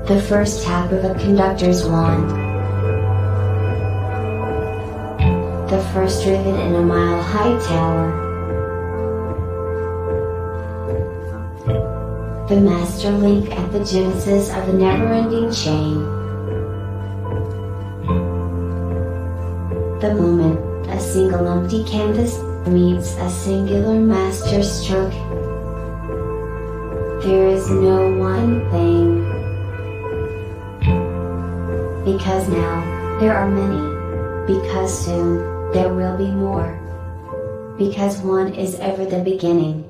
The first tap of a conductor's wand. The first rivet in a mile-high tower. The master link at the genesis of a never-ending chain. The moment a single empty canvas meets a singular master stroke. There is no one thing. Because now, there are many. Because soon, there will be more. Because one is ever the beginning.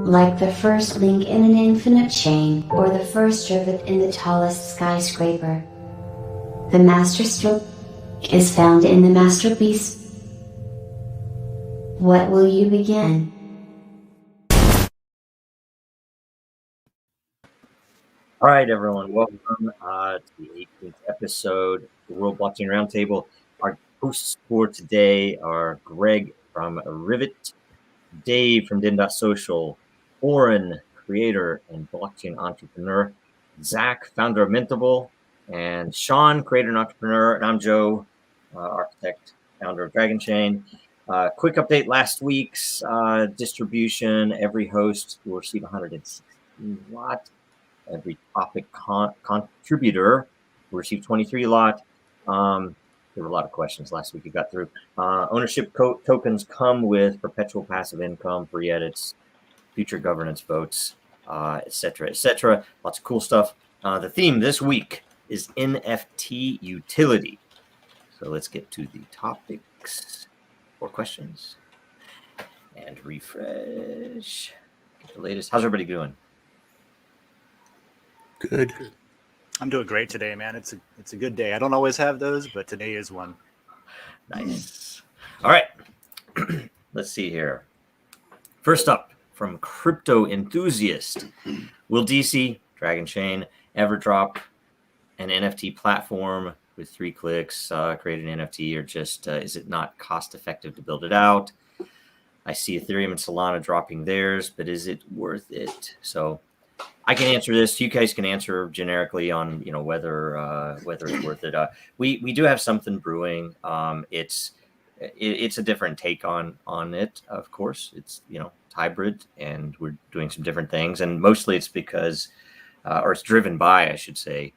Like the first link in an infinite chain, or the first rivet in the tallest skyscraper. The master stroke is found in the masterpiece. What will you begin? All right, everyone, welcome to the 18th episode of the World Blockchain Roundtable. Our hosts for today are Greg from Rivet, Dave from Din.social, Oren, creator and blockchain entrepreneur, Zach, founder of Mintable, and Sean, creator and entrepreneur, and I'm Joe, architect, founder of Dragonchain. Quick update, last week's distribution, every host will receive 116 lot. Every topic contributor will receive 23 lot. There were a lot of questions last week you got through. Ownership tokens come with perpetual passive income, free edits, future governance votes, etc., etc. Lots of cool stuff. The theme this week is NFT utility. So let's get to the topics or questions and refresh. Get the latest. How's everybody doing? Good. I'm doing great today, man. It's a good day. I don't always have those, but today is one. Nice. All right. Let's see here. First up, from Crypto Enthusiast, will DC, Dragonchain, ever drop an NFT platform with 3 clicks, create an NFT, or just is it not cost effective to build it out? I see Ethereum and Solana dropping theirs, but is it worth it? So I can answer this. You guys can answer generically on whether it's worth it. We do have something brewing. It's a different take on it. Of course, it's hybrid, and we're doing some different things. And mostly it's because, or it's driven by, I should say,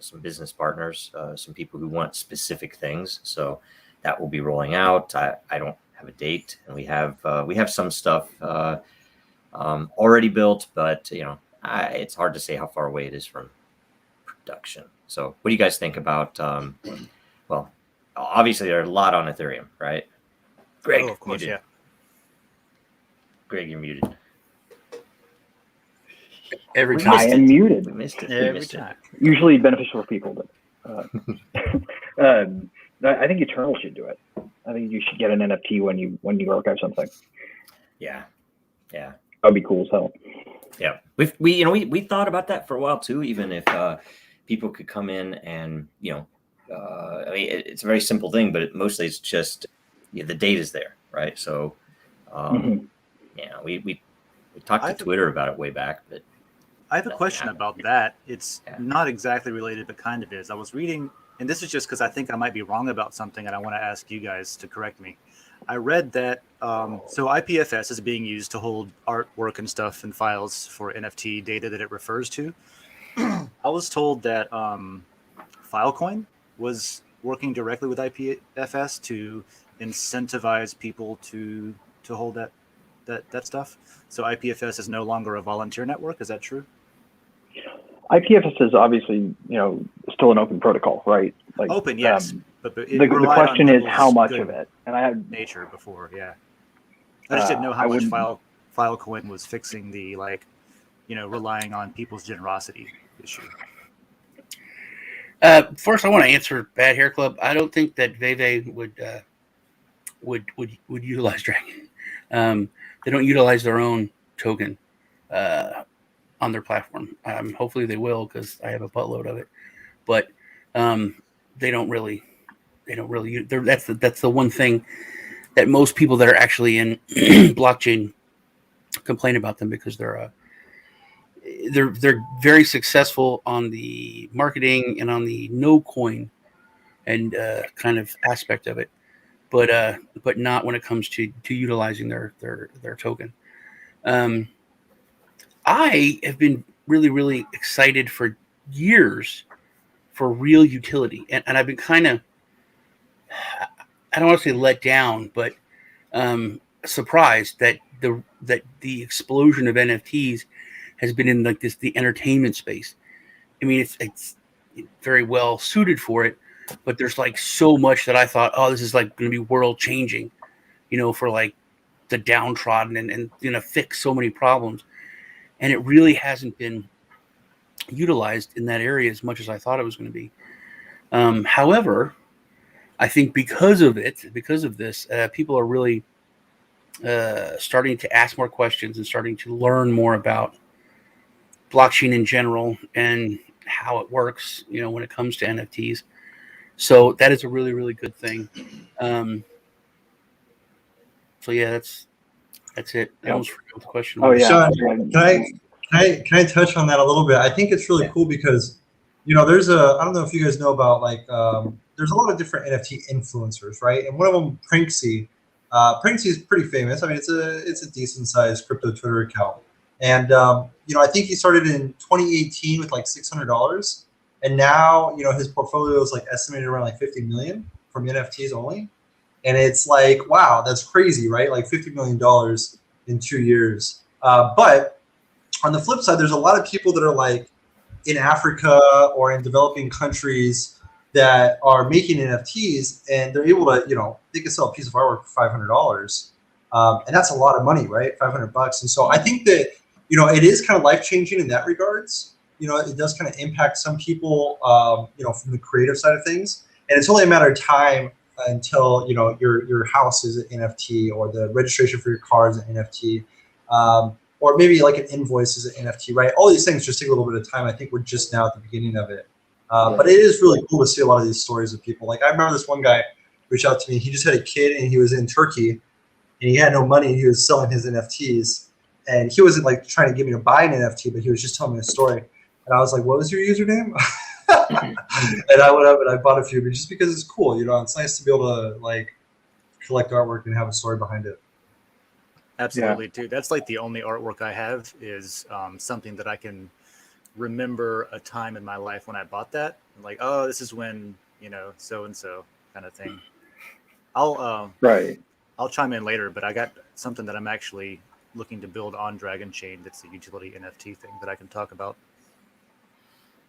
some business partners, some people who want specific things. So that will be rolling out. I don't have a date, and we have some stuff already built, but it's hard to say how far away it is from production. So what do you guys think about, well, obviously there are a lot on Ethereum, right? Greg, of course, muted. Yeah. Greg, you're muted. Every We time. missed I it. am muted. We missed it. Every time. Usually beneficial for people, but I think Eternal should do it. I think you should get an NFT when you archive something. Yeah. That'd be cool as hell. Yeah. We thought about that for a while too, even if people could come in and, I mean, it's a very simple thing, but mostly it's just the data's there, right? So, we talked to Twitter about it way back, but I have a question about that. It's not exactly related, but kind of is. I was reading, and this is just because I think I might be wrong about something, and I want to ask you guys to correct me. I read that so IPFS is being used to hold artwork and stuff and files for NFT data that it refers to. I was told that Filecoin was working directly with IPFS to incentivize people to hold that stuff. So IPFS is no longer a volunteer network. Is that true? IPFS is obviously still an open protocol, right? Like open, yes. But the question is how much of it. And I had nature before, yeah. I just didn't know how much Filecoin was fixing the relying on people's generosity issue. First, I want to answer Bad Hair Club. I don't think that Veve would utilize Dragon. They don't utilize their own token on their platform. Hopefully they will, because I have a buttload of it. But they don't really. That's the one thing that most people that are actually in blockchain complain about them, because they're they're very successful on the marketing and on the no coin and kind of aspect of it, but not when it comes to utilizing their token. I have been really excited for years for real utility, and I've been kind of, I don't want to say let down, but surprised that the explosion of NFTs has been in like the entertainment space. I mean, it's very well suited for it, but there's like so much that I thought, oh, this is like going to be world changing, for like the downtrodden and fix so many problems, and it really hasn't been utilized in that area as much as I thought it was going to be. However, I think because of this, people are really starting to ask more questions and starting to learn more about blockchain in general and how it works, when it comes to NFTs. So that is a really good thing. So yeah, that's it. I almost forgot what the question was. Oh yeah. Sean, can I touch on that a little bit? I think it's really cool because, there's I don't know if you guys know about there's a lot of different NFT influencers, right? And one of them, Pranksy. Pranksy is pretty famous. I mean, it's a decent sized crypto Twitter account. And, I think he started in 2018 with like $600. And now, his portfolio is like estimated around like 50 million from NFTs only. And it's like, wow, that's crazy, right? Like $50 million in 2 years. But on the flip side, there's a lot of people that are like in Africa or in developing countries that are making NFTs, and they're able to, they can sell a piece of artwork for $500. And that's a lot of money, right? $500. And so I think that, it is kind of life-changing in that regards. It does kind of impact some people, from the creative side of things. And it's only a matter of time until, your house is an NFT, or the registration for your car is an NFT, or maybe like an invoice is an NFT, right? All these things just take a little bit of time. I think we're just now at the beginning of it. But it is really cool to see a lot of these stories of people. Like I remember this one guy reached out to me. He just had a kid and he was in Turkey and he had no money and he was selling his NFTs. And he wasn't like trying to get me to buy an NFT, but he was just telling me a story. And I was like, what was your username? And I went up and I bought a few, but just because it's cool, it's nice to be able to like collect artwork and have a story behind it. Absolutely, dude. That's like the only artwork I have is something that I can remember a time in my life when I bought that. I'm like, oh, this is when, so and so kind of thing. I'll chime in later, but I got something that I'm actually looking to build on Dragonchain that's a utility NFT thing that I can talk about.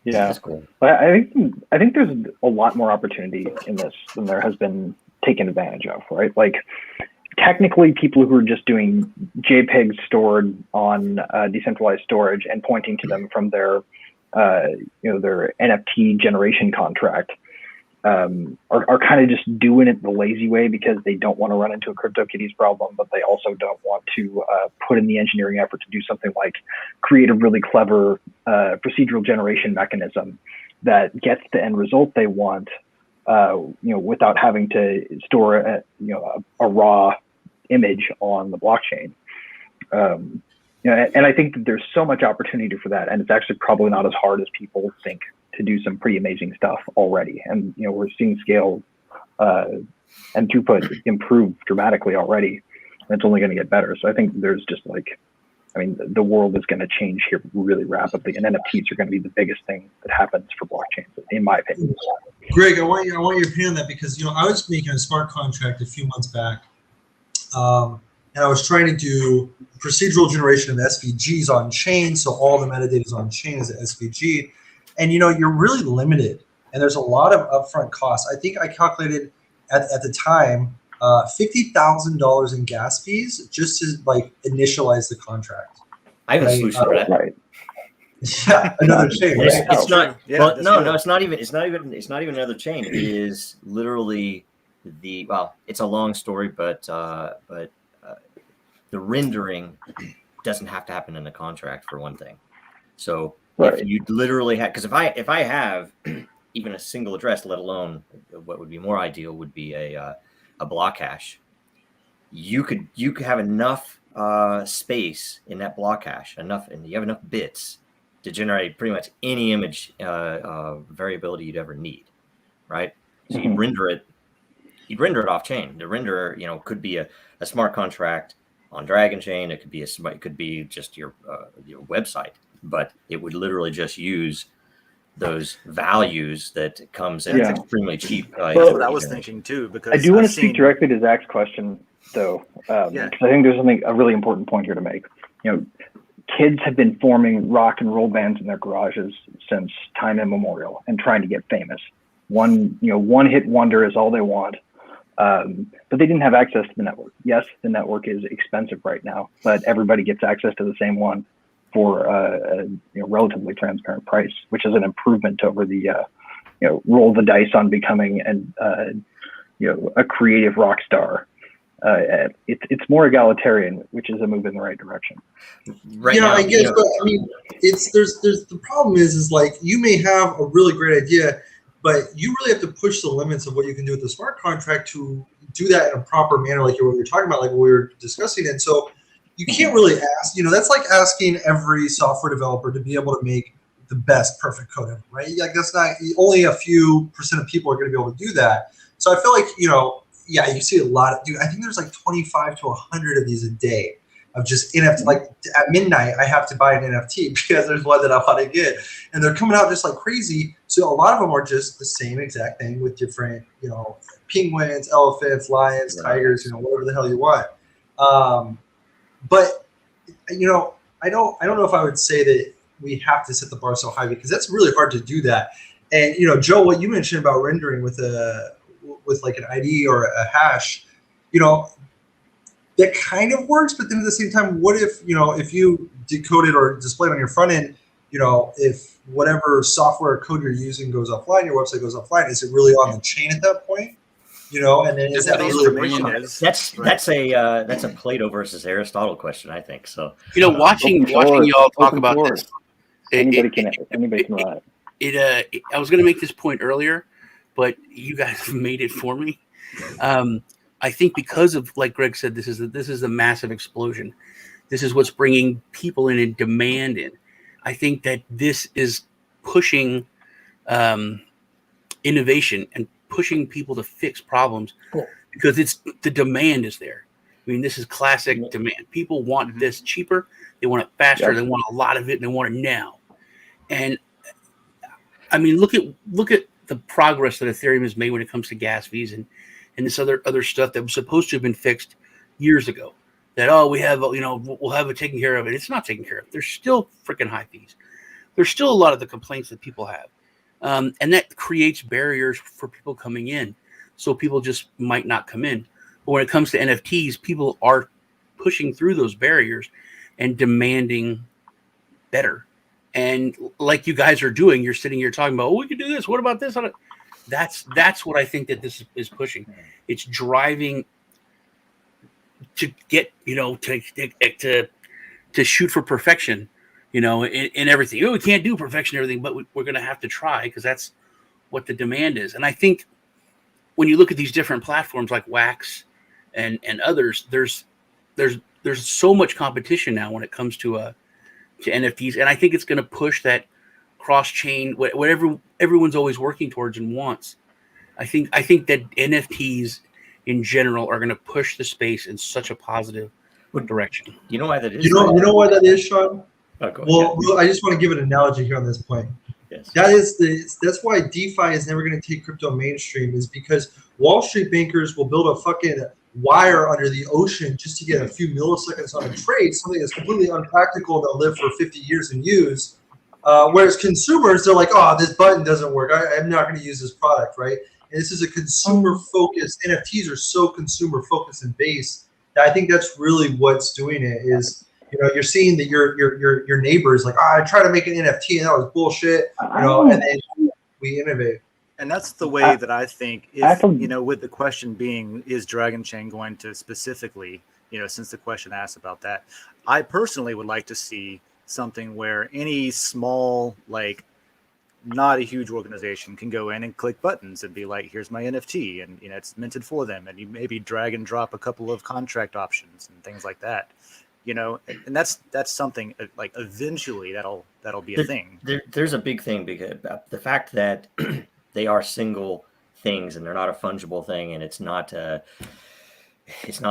Yeah, that's cool. I think there's a lot more opportunity in this than there has been taken advantage of, right? Like technically people who are just doing JPEGs stored on decentralized storage and pointing to them from their their NFT generation contract are kind of just doing it the lazy way because they don't want to run into a CryptoKitties problem, but they also don't want to put in the engineering effort to do something like create a really clever procedural generation mechanism that gets the end result they want, without having to store a raw image on the blockchain. And I think that there's so much opportunity for that, and it's actually probably not as hard as people think to do some pretty amazing stuff already. And we're seeing scale and throughput improve dramatically already, and it's only going to get better. So I think there's just the world is going to change here really rapidly, and NFTs are going to be the biggest thing that happens for blockchains, in my opinion. Greg, I want your opinion on that because I was making a smart contract a few months back, and I was trying to do procedural generation of SVGs on chain, so all the metadata is on chain as an SVG, and you're really limited, and there's a lot of upfront costs. I think I calculated at the time $50,000 in gas fees just to like initialize the contract. I have a solution for that. Right. Yeah, another chain. Right? It's not. Yeah, well, no, good. it's not even. It's not even another chain. It is literally it's a long story, but the rendering doesn't have to happen in the contract for one thing. So if you literally have, because if I have even a single address, let alone what would be more ideal would be a block hash, you could have enough space in that block hash, and you have enough bits to generate pretty much any image variability you'd ever need, right? So you render it. You'd render it off chain. The renderer, could be a smart contract on Dragonchain. It could be just your website, but it would literally just use those values that comes in extremely cheap. That's what I was thinking too. Because I do want to speak directly to Zach's question, though, because I think there's a really important point here to make. Kids have been forming rock and roll bands in their garages since time immemorial and trying to get famous. One hit wonder is all they want. But they didn't have access to the network. Yes, the network is expensive right now, but everybody gets access to the same one for a relatively transparent price, which is an improvement over the roll the dice on becoming a creative rock star. It's more egalitarian, which is a move in the right direction. Right now, I guess, but I mean, there's the problem is like you may have a really great idea, but you really have to push the limits of what you can do with the smart contract to do that in a proper manner, like what you're talking about, like what we were discussing. And so you can't really ask, that's like asking every software developer to be able to make the best perfect code ever, right? Like that's not, only a few % of people are going to be able to do that. So I feel like, you see a lot of, I think there's like 25 to 100 of these a day of just NFT. Like at midnight, I have to buy an NFT because there's one that I want to get, and they're coming out just like crazy. So a lot of them are just the same exact thing with different, penguins, elephants, lions, tigers, whatever the hell you want. But I don't know if I would say that we have to set the bar so high, because that's really hard to do that. And Joe, what you mentioned about rendering with like an ID or a hash, that kind of works, but then at the same time, what if, if you decode it or display it on your front end, if whatever software or code you're using goes offline, your website goes offline, is it really on the chain at that point? And then is that really that's a Plato versus Aristotle question, I think. So watching y'all talk about this, anybody can write. I was going to make this point earlier, but you guys have made it for me. I think because of, like Greg said, this is a massive explosion. This is what's bringing people in and demand in. I think that this is pushing innovation and pushing people to fix problems because the demand is there. I mean, this is classic demand. People want this cheaper. They want it faster. They want a lot of it, and they want it now. And I mean, look at the progress that Ethereum has made when it comes to gas fees and this other stuff that was supposed to have been fixed years ago. That we have we'll have it taken care of, and it's not taken care of. There's still freaking high fees. There's still a lot of the complaints that people have, and that creates barriers for people coming in. So people just might not come in. But when it comes to NFTs, people are pushing through those barriers and demanding better. And like you guys are doing, you're sitting here talking about, we can do this. What about this? That's what I think that this is pushing. It's driving to get, to shoot for perfection, in everything. We can't do perfection in everything, but we're going to have to try because that's what the demand is. And I think when you look at these different platforms like Wax and others, there's so much competition now when it comes to NFTs, and I think it's going to push that cross-chain, whatever everyone's always working towards and wants. I think that NFTs in general are going to push the space in such a positive direction. You know why that is? You know why that is, Sean? Well, I just want to give an analogy here on this point. Yes. That's why DeFi is never going to take crypto mainstream, is because Wall Street bankers will build a fucking wire under the ocean just to get a few milliseconds on a trade, something that's completely unpractical, they'll live for 50 years and use. Whereas consumers, they're like, this button doesn't work. I'm not going to use this product, right? And this is a consumer-focused. NFTs are so consumer-focused and based that I think that's really what's doing it. Is you're seeing that your neighbor is like, I tried to make an NFT and that was bullshit. And then we innovate. And that's the way that I think, with the question being, is Dragonchain going to specifically, since the question asked about that, I personally would like to see something where any small, not a huge organization can go in and click buttons and be like, here's my NFT, and it's minted for them. And you maybe drag and drop a couple of contract options and things like that. and that's something like eventually that'll be a thing. There's a big thing because the fact that they are single things and they're not a fungible thing, and it's not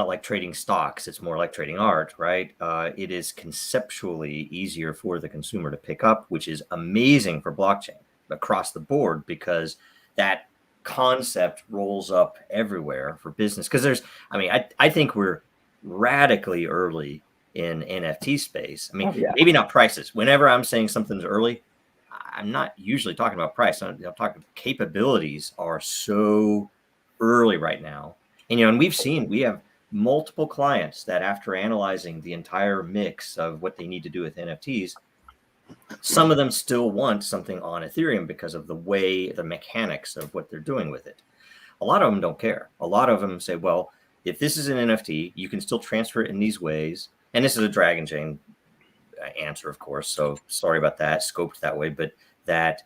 like trading stocks. It's more like trading art, right? It is conceptually easier for the consumer to pick up, which is amazing for blockchain across the board because that concept rolls up everywhere for business. Because I think we're radically early in NFT space. Maybe not prices. Whenever I'm saying something's early, I'm not usually talking about price. I'm talking capabilities are so early right now. And we have multiple clients that after analyzing the entire mix of what they need to do with NFTs, some of them still want something on Ethereum because of the mechanics of what they're doing with it. A lot of them don't care. A lot of them say, well, if this is an NFT, you can still transfer it in these ways. And this is a Dragonchain answer, of course. So sorry about that, scoped that way. But that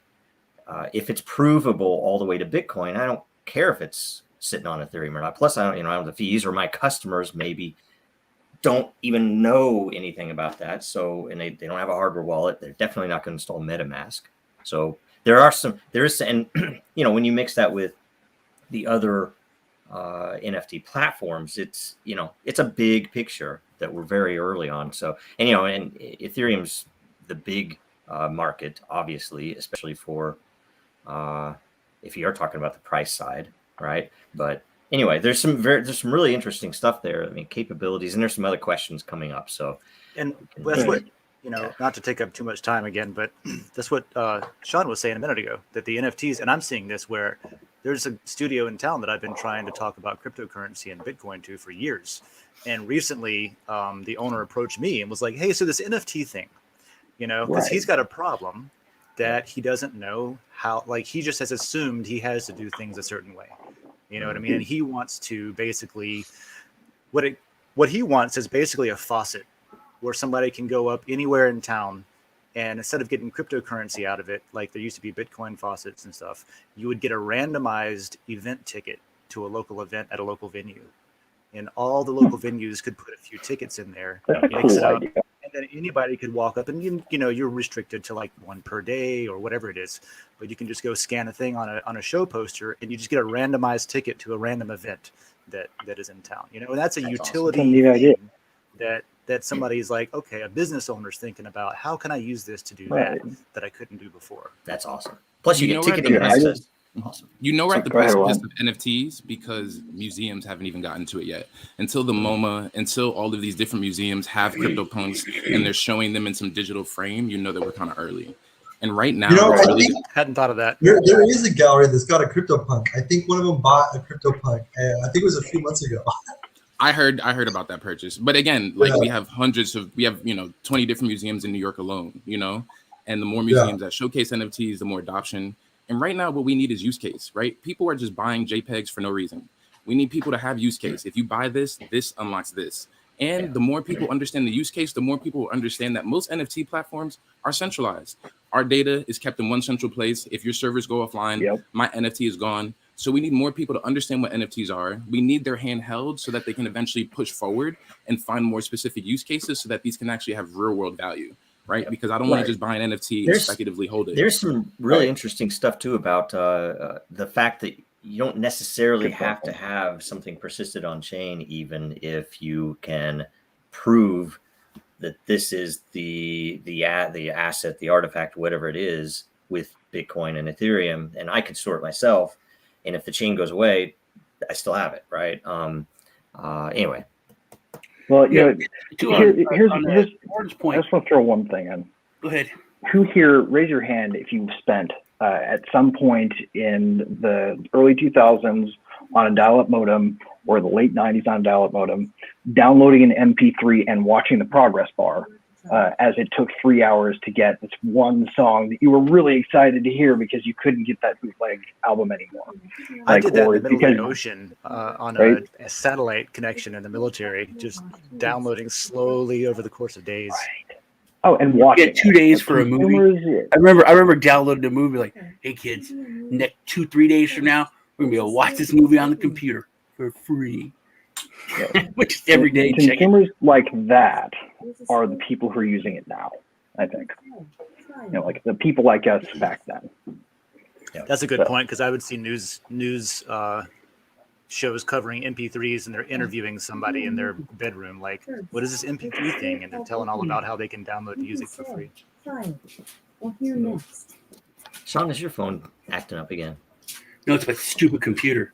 if it's provable all the way to Bitcoin, I don't care if it's sitting on Ethereum or not. Plus, I don't have the fees, or my customers maybe don't even know anything about that. So, and they don't have a hardware wallet. They're definitely not going to install MetaMask. So there is, and when you mix that with the other NFT platforms, it's a big picture that we're very early on. So, and Ethereum's the big market, obviously, especially for if you are talking about the price side, right? But anyway, there's some really interesting stuff there. Capabilities, and there's some other questions coming up. So, and that's what not to take up too much time again, but that's what Sean was saying a minute ago, that the NFTs, and I'm seeing this where there's a studio in town that I've been trying to talk about cryptocurrency and Bitcoin to for years. And recently, the owner approached me and was like, hey, so this NFT thing, because he's got a problem that he doesn't know how, like, he just has assumed he has to do things a certain way. You know what I mean? And he wants to basically, what he wants is basically a faucet where somebody can go up anywhere in town, and instead of getting cryptocurrency out of it, like there used to be Bitcoin faucets and stuff, you would get a randomized event ticket to a local event at a local venue. And all the local venues could put a few tickets in there, mix it up, and then anybody could walk up, and you're restricted to like one per day or whatever it is, but you can just go scan a thing on a show poster, and you just get a randomized ticket to a random event that is in town. And that's a utility thing that somebody's like, okay, a business owner's thinking about, how can I use this to do that I couldn't do before? That's awesome. Plus, you get ticketing access. Awesome. We're at the precipice of NFTs because museums haven't even gotten to it yet. Until the MoMA, until all of these different museums have CryptoPunks and they're showing them in some digital frame, that we're kind of early. And right now, I hadn't thought of that. There is a gallery that's got a CryptoPunk. I think one of them bought a CryptoPunk. I think it was a few months ago. I heard about that purchase. But again, we have 20 different museums in New York alone, and the more museums that showcase NFTs, the more adoption. And right now, what we need is use case, right? People are just buying JPEGs for no reason. We need people to have use case. If you buy this, this unlocks this. And the more people understand the use case, the more people will understand that most NFT platforms are centralized. Our data is kept in one central place. If your servers go offline, my NFT is gone. So we need more people to understand what NFTs are. We need their hand held so that they can eventually push forward and find more specific use cases so that these can actually have real world value. Right, because I don't want to just buy an NFT and speculatively hold it. There's some really interesting stuff too about the fact that you don't necessarily have to have something persisted on chain, even if you can prove that this is the asset, the artifact, whatever it is, with Bitcoin and Ethereum, and I could store it myself. And if the chain goes away, I still have it, right? Anyway. Well, here's point. I just want to throw one thing in. Go ahead. Who here, raise your hand if you've spent at some point in the early 2000s on a dial-up modem or the late 90s on a dial-up modem, downloading an MP3 and watching the progress bar as it took 3 hours to get this one song that you were really excited to hear because you couldn't get that bootleg album anymore. I did that in the middle of the ocean on a satellite connection in the military, just downloading slowly over the course of days. Right. Oh, and watching. Yeah, 2 days for a movie. I remember downloading a movie like, hey kids, next 2-3 days from now, we're gonna be able to watch this movie on the computer for free. which is everyday checking. Consumers like that are the people who are using it now, I think. Like the people like us back then. Yeah. That's a good point, because I would see news shows covering MP3s, and they're interviewing somebody in their bedroom, like, what is this MP3 thing? And they're telling all about how they can download music for free. Sean, is your phone acting up again? No, it's my stupid computer.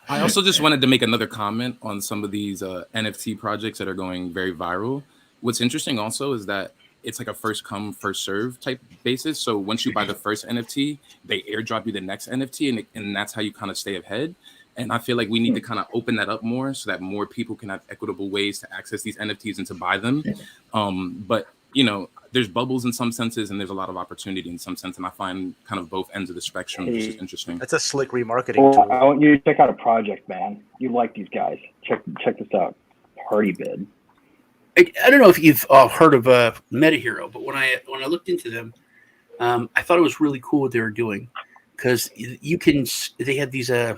I also just wanted to make another comment on some of these NFT projects that are going very viral. What's interesting also is that it's like a first come, first serve type basis. So once you buy the first NFT, they airdrop you the next NFT, and that's how you kind of stay ahead. And I feel like we need to kind of open that up more so that more people can have equitable ways to access these NFTs and to buy them. But, there's bubbles in some senses, and there's a lot of opportunity in some sense. And I find kind of both ends of the spectrum, which is interesting. That's a slick remarketing tool. I want you to check out a project, man. You like these guys. Check this out. Party Bid. I don't know if you've heard of MetaHero, but when I looked into them, I thought it was really cool what they were doing, because they have these when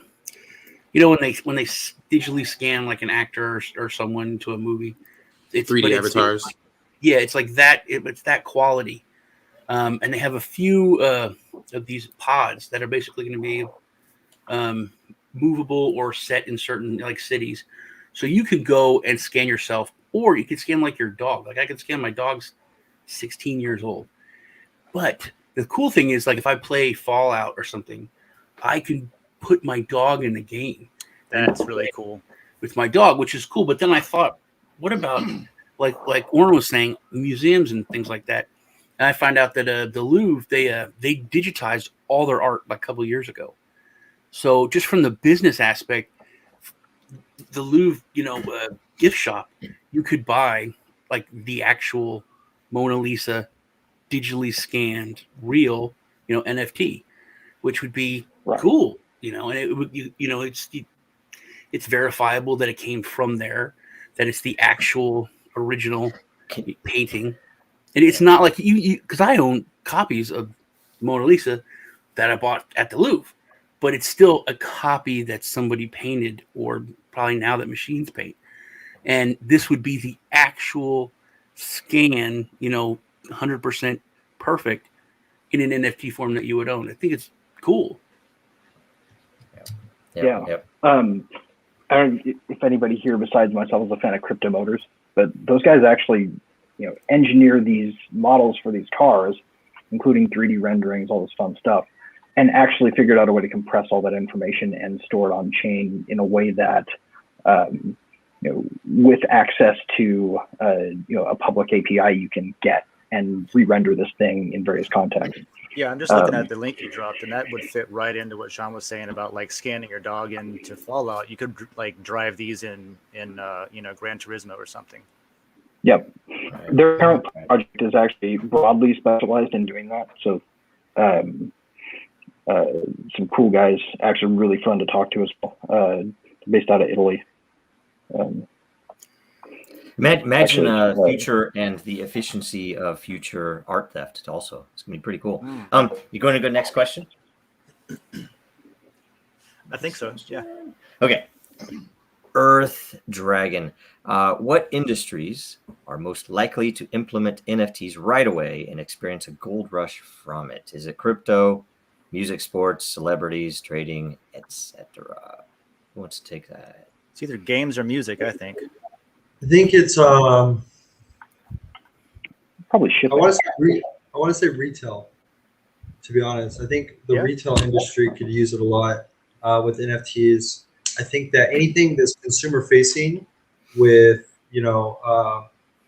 they digitally scan like an actor or someone to a movie, it's 3D avatars. It's like that. It's that quality, and they have a few of these pods that are basically going to be movable or set in certain like cities, so you could go and scan yourself. Or you could scan like your dog. Like I could scan my dog's 16 years old. But the cool thing is, like if I play Fallout or something, I can put my dog in the game. That's really cool. With my dog, which is cool. But then I thought, what about like Oren was saying, museums and things like that? And I find out that the Louvre, they digitized all their art like a couple of years ago. So just from the business aspect, the Louvre, gift shop, you could buy like the actual Mona Lisa digitally scanned real, NFT, which would be cool, and it would, it's verifiable that it came from there, that it's the actual original painting. And it's not like because I own copies of Mona Lisa that I bought at the Louvre, but it's still a copy that somebody painted, or probably now that machines paint. And this would be the actual scan, 100% perfect in an NFT form that you would own. I think it's cool. Yeah. I don't know if anybody here besides myself is a fan of Crypto Motors, but those guys actually, engineer these models for these cars, including 3D renderings, all this fun stuff, and actually figured out a way to compress all that information and store it on chain in a way that, with access to a public API, you can get and re-render this thing in various contexts. Yeah, I'm just looking at the link you dropped, and that would fit right into what Sean was saying about like scanning your dog into Fallout. You could like drive these in Gran Turismo or something. Yep. Their current project is actually broadly specialized in doing that. So some cool guys, actually really fun to talk to as well, based out of Italy. Imagine a future and the efficiency of future art theft also. It's going to be pretty cool. You going to go next question? I think so, yeah. Okay. Earth Dragon. What industries are most likely to implement NFTs right away and experience a gold rush from it? Is it crypto, music, sports, celebrities, trading, etc.? Who wants to take that? It's either games or music, I think. I think it's probably shipping. I want to say retail. To be honest, I think the retail industry could use it a lot with NFTs. I think that anything that's consumer facing with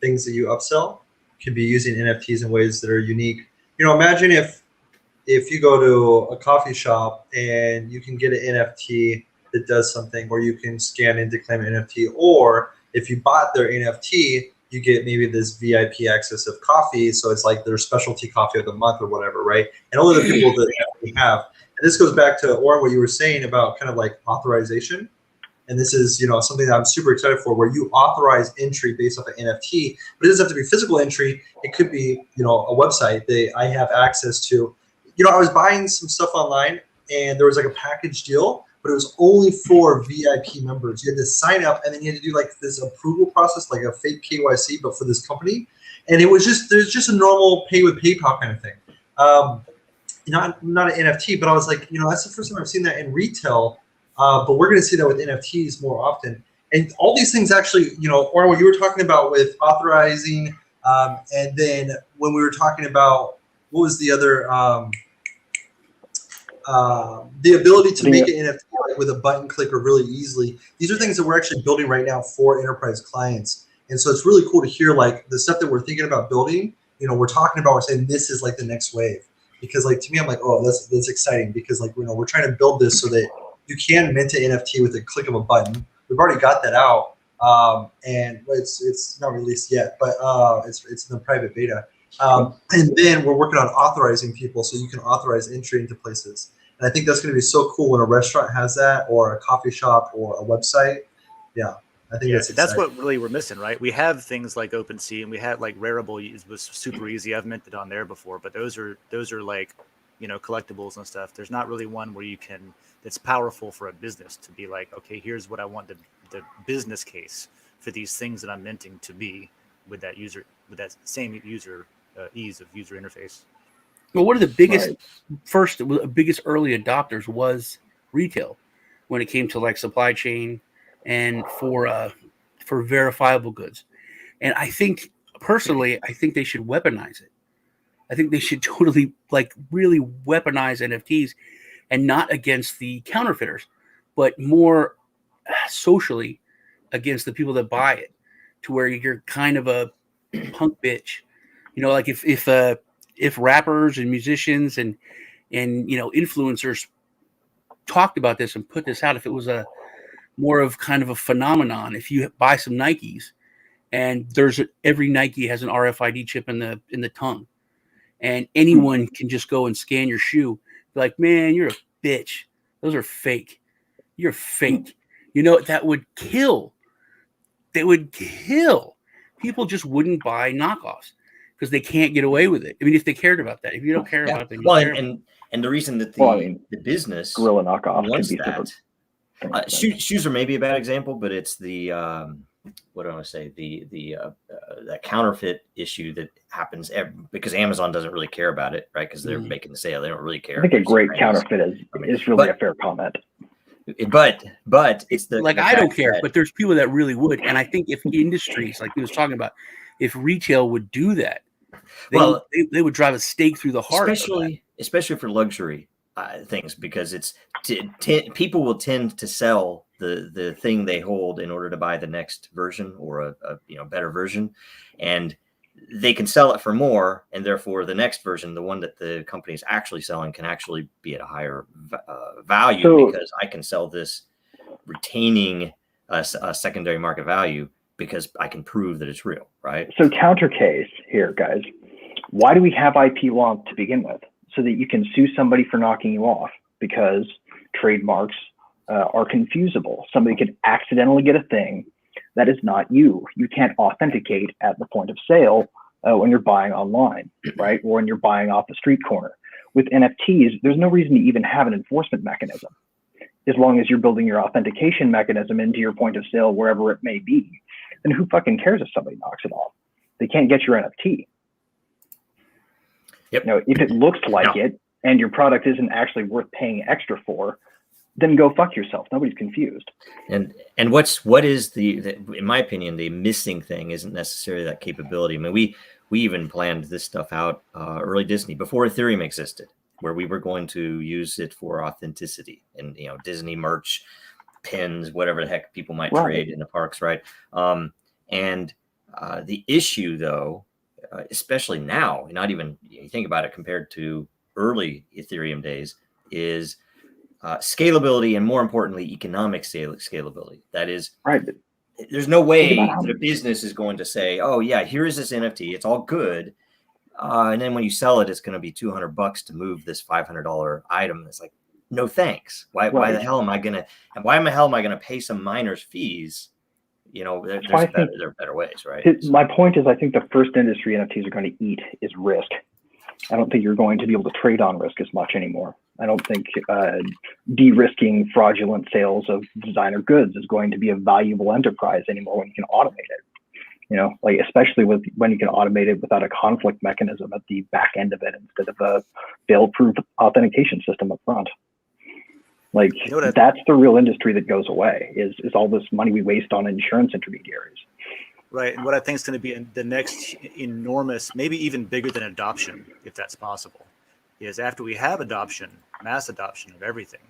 things that you upsell could be using NFTs in ways that are unique. Imagine if you go to a coffee shop and you can get an NFT that does something, or you can scan in to claim an NFT, or if you bought their NFT, you get maybe this VIP access of coffee. So it's like their specialty coffee of the month or whatever, right? And only the people that we have. And this goes back to, Oren, what you were saying about kind of like authorization. And this is, something that I'm super excited for, where you authorize entry based off an NFT, but it doesn't have to be physical entry. It could be, a website that I have access to. I was buying some stuff online and there was like a package deal but it was only for VIP members. You had to sign up, and then you had to do like this approval process, like a fake KYC, but for this company. And it was there's just a normal pay with PayPal kind of thing. Not an NFT, but I was like, that's the first time I've seen that in retail. But we're going to see that with NFTs more often. And all these things actually, or what you were talking about with authorizing, and then when we were talking about, what was the other, the ability to make an NFT like with a button clicker really easily. These are things that we're actually building right now for enterprise clients. And so it's really cool to hear like the stuff that we're thinking about building, we're talking about, we're saying this is like the next wave. Because like to me, I'm like, oh, that's exciting, because like we're trying to build this so that you can mint an NFT with a click of a button. We've already got that out, and it's not released yet, but it's in the private beta. And then we're working on authorizing people so you can authorize entry into places. And I think that's going to be so cool when a restaurant has that, or a coffee shop, or a website. Yeah. I think that's what really we're missing, right? We have things like OpenSea, and we had like Rarible was super easy. I've minted on there before, but those are like, collectibles and stuff. There's not really one where that's powerful for a business to be like, okay, here's what I want the business case for these things that I'm minting to be with that same user ease of user interface. Well, one of the biggest biggest early adopters was retail when it came to like supply chain and for verifiable goods. And I think personally, they should weaponize it. I think they should totally really weaponize NFTs, and not against the counterfeiters, but more socially against the people that buy it, to where you're kind of a punk bitch. Like if rappers and musicians and influencers talked about this and put this out, if it was a more of kind of a phenomenon, if you buy some Nikes and every Nike has an RFID chip in the tongue, and anyone can just go and scan your shoe, be like, man, you're a bitch. Those are fake. You're fake. That would kill. They would kill. People just wouldn't buy knockoffs because they can't get away with it. I mean, if they cared about that. If you don't care about it, and the reason that the business guerrilla knockoffs wants that. Shoes are maybe a bad example, but it's the what do I want to say? That counterfeit issue that happens because Amazon doesn't really care about it, right? Because they're making the sale, they don't really care. I think a great counterfeit is really a fair comment. But it's the I don't care, but there's people that really would, and I think if industries like he was talking about, if retail would do that, they would drive a stake through the heart, especially for luxury things, because it's people will tend to sell the thing they hold in order to buy the next version or a better version, and they can sell it for more, and therefore the next version, the one that the company is actually selling, can actually be at a higher value, because I can sell this retaining a secondary market value because I can prove that it's real, right? So counter case here, guys. Why do we have IP law to begin with? So that you can sue somebody for knocking you off, because trademarks are confusable. Somebody could accidentally get a thing that is not you. You can't authenticate at the point of sale when you're buying online, right? Or when you're buying off the street corner. With NFTs, there's no reason to even have an enforcement mechanism, as long as you're building your authentication mechanism into your point of sale, wherever it may be. And who fucking cares if somebody knocks it off? They can't get your NFT. Yep. Now, if it looks like it and your product isn't actually worth paying extra for, then go fuck yourself. Nobody's confused. And what is the in my opinion, the missing thing isn't necessarily that capability. I mean, we even planned this stuff out early Disney, before Ethereum existed, where we were going to use it for authenticity and Disney merch, pins, whatever the heck people might trade in the parks, right? And the issue, though, especially now, not even you think about it compared to early Ethereum days, is scalability, and more importantly, economic scalability. That is, right. There's no way that a business is going to say, "Oh yeah, here is this NFT. It's all good," and then when you sell it, it's going to be $200 to move this $500 item. It's like, no thanks. Why the hell am I gonna? And why the hell am I gonna pay some miners fees? There are better ways, right? My point is, I think the first industry NFTs are going to eat is risk. I don't think you're going to be able to trade on risk as much anymore. I don't think de-risking fraudulent sales of designer goods is going to be a valuable enterprise anymore when you can automate it. Like especially when you can automate it without a conflict mechanism at the back end of it instead of a fail-proof authentication system up front. Like that's the real industry that goes away is all this money we waste on insurance intermediaries. Right. And what I think is going to be the next enormous, maybe even bigger than adoption, if that's possible, is after we have adoption, mass adoption of everything,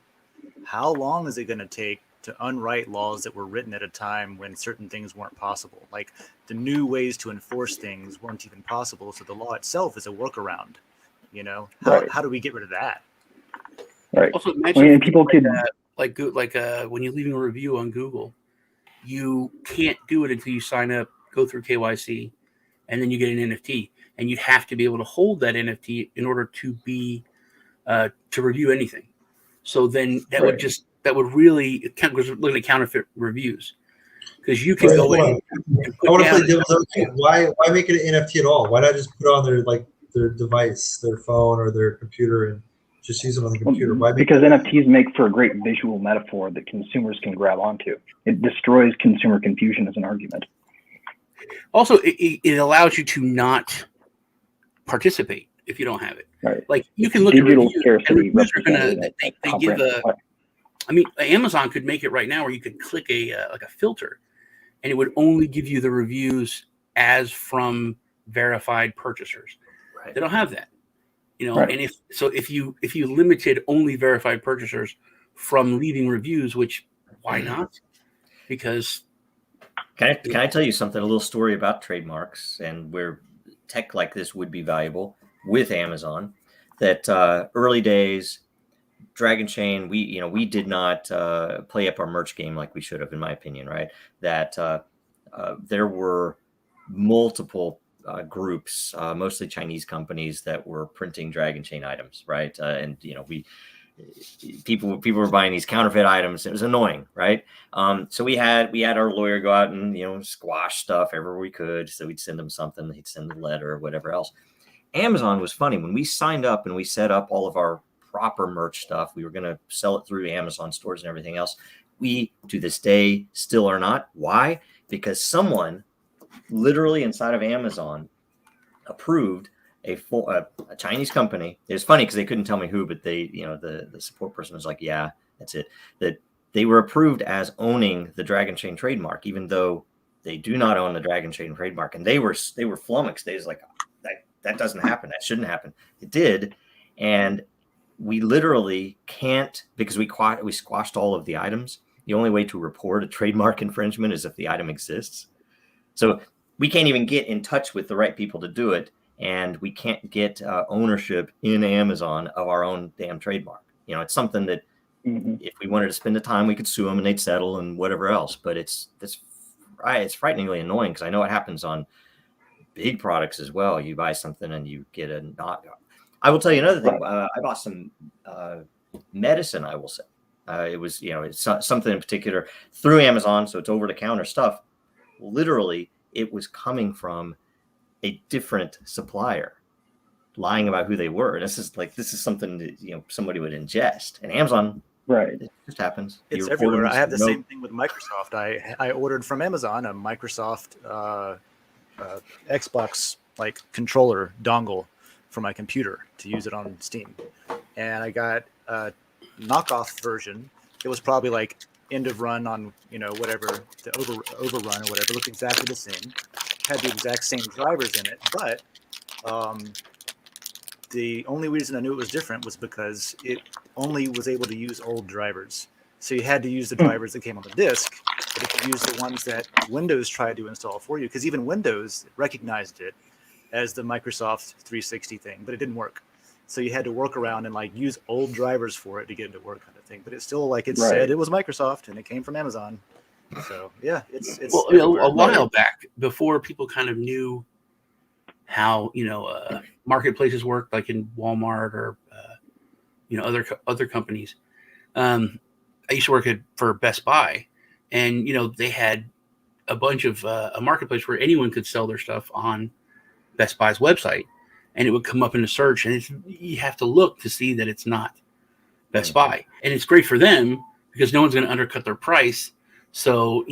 how long is it going to take to unwrite laws that were written at a time when certain things weren't possible? Like the new ways to enforce things weren't even possible. So the law itself is a workaround. How do we get rid of that? Right. Also, imagine people could like when you're leaving a review on Google, you can't do it until you sign up, go through KYC, and then you get an NFT, and you have to be able to hold that NFT in order to be to review anything. So then that would really looking at counterfeit reviews, because you can go in. I want to play devil's advocate. Why make it an NFT at all? Why not just put it on their device, their phone or their computer, and just use it on the computer? Because NFTs make for a great visual metaphor that consumers can grab onto. It destroys consumer confusion as an argument. Also, it allows you to not participate if you don't have it. Right. Like you can look digital at scarcity. They give Amazon could make it right now where you could click a filter, and it would only give you the reviews as from verified purchasers. Right. They don't have that. Right. And if you limited only verified purchasers from leaving reviews, which why not? Because can I tell you something? A little story about trademarks and where tech like this would be valuable with Amazon. That early days, Dragonchain, we did not play up our merch game like we should have, in my opinion. Right? That there were multiple groups, mostly Chinese companies, that were printing Dragonchain items, right? And people were buying these counterfeit items. It was annoying, right? So we had our lawyer go out and squash stuff everywhere we could. So we'd send them something, he'd send a letter or whatever else. Amazon was funny. When we signed up and we set up all of our proper merch stuff, we were going to sell it through Amazon stores and everything else. We, to this day, still are not. Why? Because someone literally inside of Amazon approved a Chinese company. It was funny because they couldn't tell me who, but they, the support person was like, yeah, that's it. That they were approved as owning the Dragonchain trademark, even though they do not own the Dragonchain trademark. And they were flummoxed. They was like, that doesn't happen. That shouldn't happen. It did. And we literally can't, because we squashed all of the items. The only way to report a trademark infringement is if the item exists. So we can't even get in touch with the right people to do it. And we can't get ownership in Amazon of our own damn trademark. It's something that if we wanted to spend the time, we could sue them and they'd settle and whatever else. But it's frighteningly annoying because I know it happens on big products as well. You buy something and you get a not. I will tell you another thing. I bought some medicine. I will say it was it's something in particular through Amazon, so it's over the counter stuff. Literally, it was coming from a different supplier, lying about who they were. This is something that somebody would ingest, and Amazon. Right. It just happens. It's everywhere. I have the same thing with Microsoft. I ordered from Amazon a Microsoft Xbox controller dongle for my computer to use it on Steam, and I got a knockoff version. It was probably end of run on whatever, the overrun or whatever. Looked exactly the same, had the exact same drivers in it, but the only reason I knew it was different was because it only was able to use old drivers. So you had to use the drivers that came on the disk, but if you use the ones that Windows tried to install for you, because even Windows recognized it as the Microsoft 360 thing, but it didn't work. So you had to work around and use old drivers for it to get it to work, kind of thing. But it's still said it was Microsoft and it came from Amazon. So yeah, it's a while back, before people kind of knew how marketplaces work, like in Walmart or other companies. I used to work for Best Buy, and they had a bunch of a marketplace where anyone could sell their stuff on Best Buy's website, and it would come up in a search, and you have to look to see that it's not Best Buy, and it's great for them because no one's going to undercut their price. So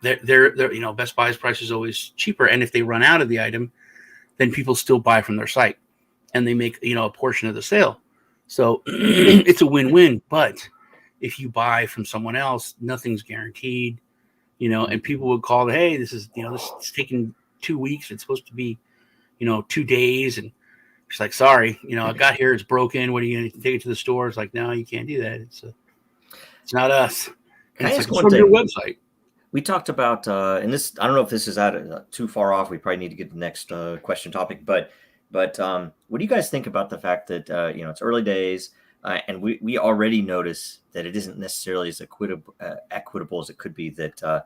they're Best Buy's price is always cheaper, and if they run out of the item, then people still buy from their site, and they make a portion of the sale. So it's a win-win. But if you buy from someone else, nothing's guaranteed. And people would call, hey, this is this is taking 2 weeks. It's supposed to be 2 days, and it's like, sorry, I got here, it's broken. What are you going to take it to the store? It's like, no, you can't do that. It's not us. Can I ask it's one from your thing? website. We talked about, and this, I don't know if this is too far off. We probably need to get the next question topic, but what do you guys think about the fact that, it's early days, and we already notice that it isn't necessarily as equitable as it could be, that, that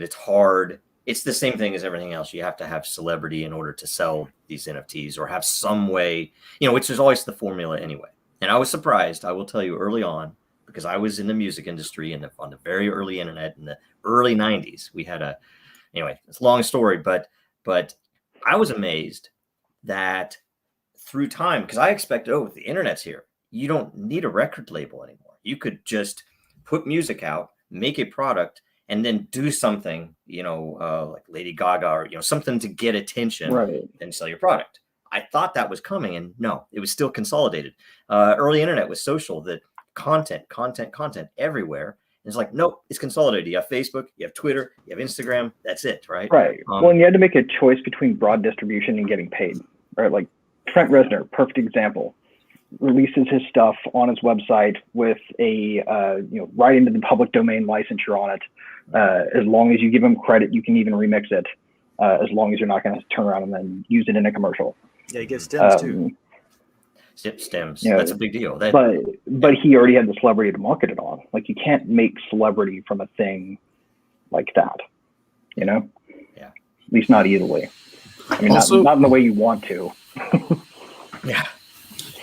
it's hard. It's the same thing as everything else. You have to have celebrity in order to sell these NFTs, or have some way, which is always the formula anyway. And I was surprised, I will tell you, early on, because I was in the music industry and on the very early internet in the early 90s. We had anyway, it's a long story, but I was amazed that through time, because I expect, the internet's here. You don't need a record label anymore. You could just put music out, make a product, and then do something, like Lady Gaga, or, something to get attention, right, and sell your product. I thought that was coming, and no, it was still consolidated. Early internet was social, that content everywhere. And it's like, nope, it's consolidated. You have Facebook, you have Twitter, you have Instagram. That's it, right? Right. Well, and you had to make a choice between broad distribution and getting paid, right? Like Trent Reznor, perfect example, releases his stuff on his website with a right into the public domain licensure on it. As long as you give him credit, you can even remix it. As long as you're not going to turn around and then use it in a commercial. Yeah, you get stems too. Stems. That's a big deal. But he already had the celebrity to market it on. Like, you can't make celebrity from a thing like that. Yeah. At least not easily. I mean, Also, not in the way you want to. Yeah.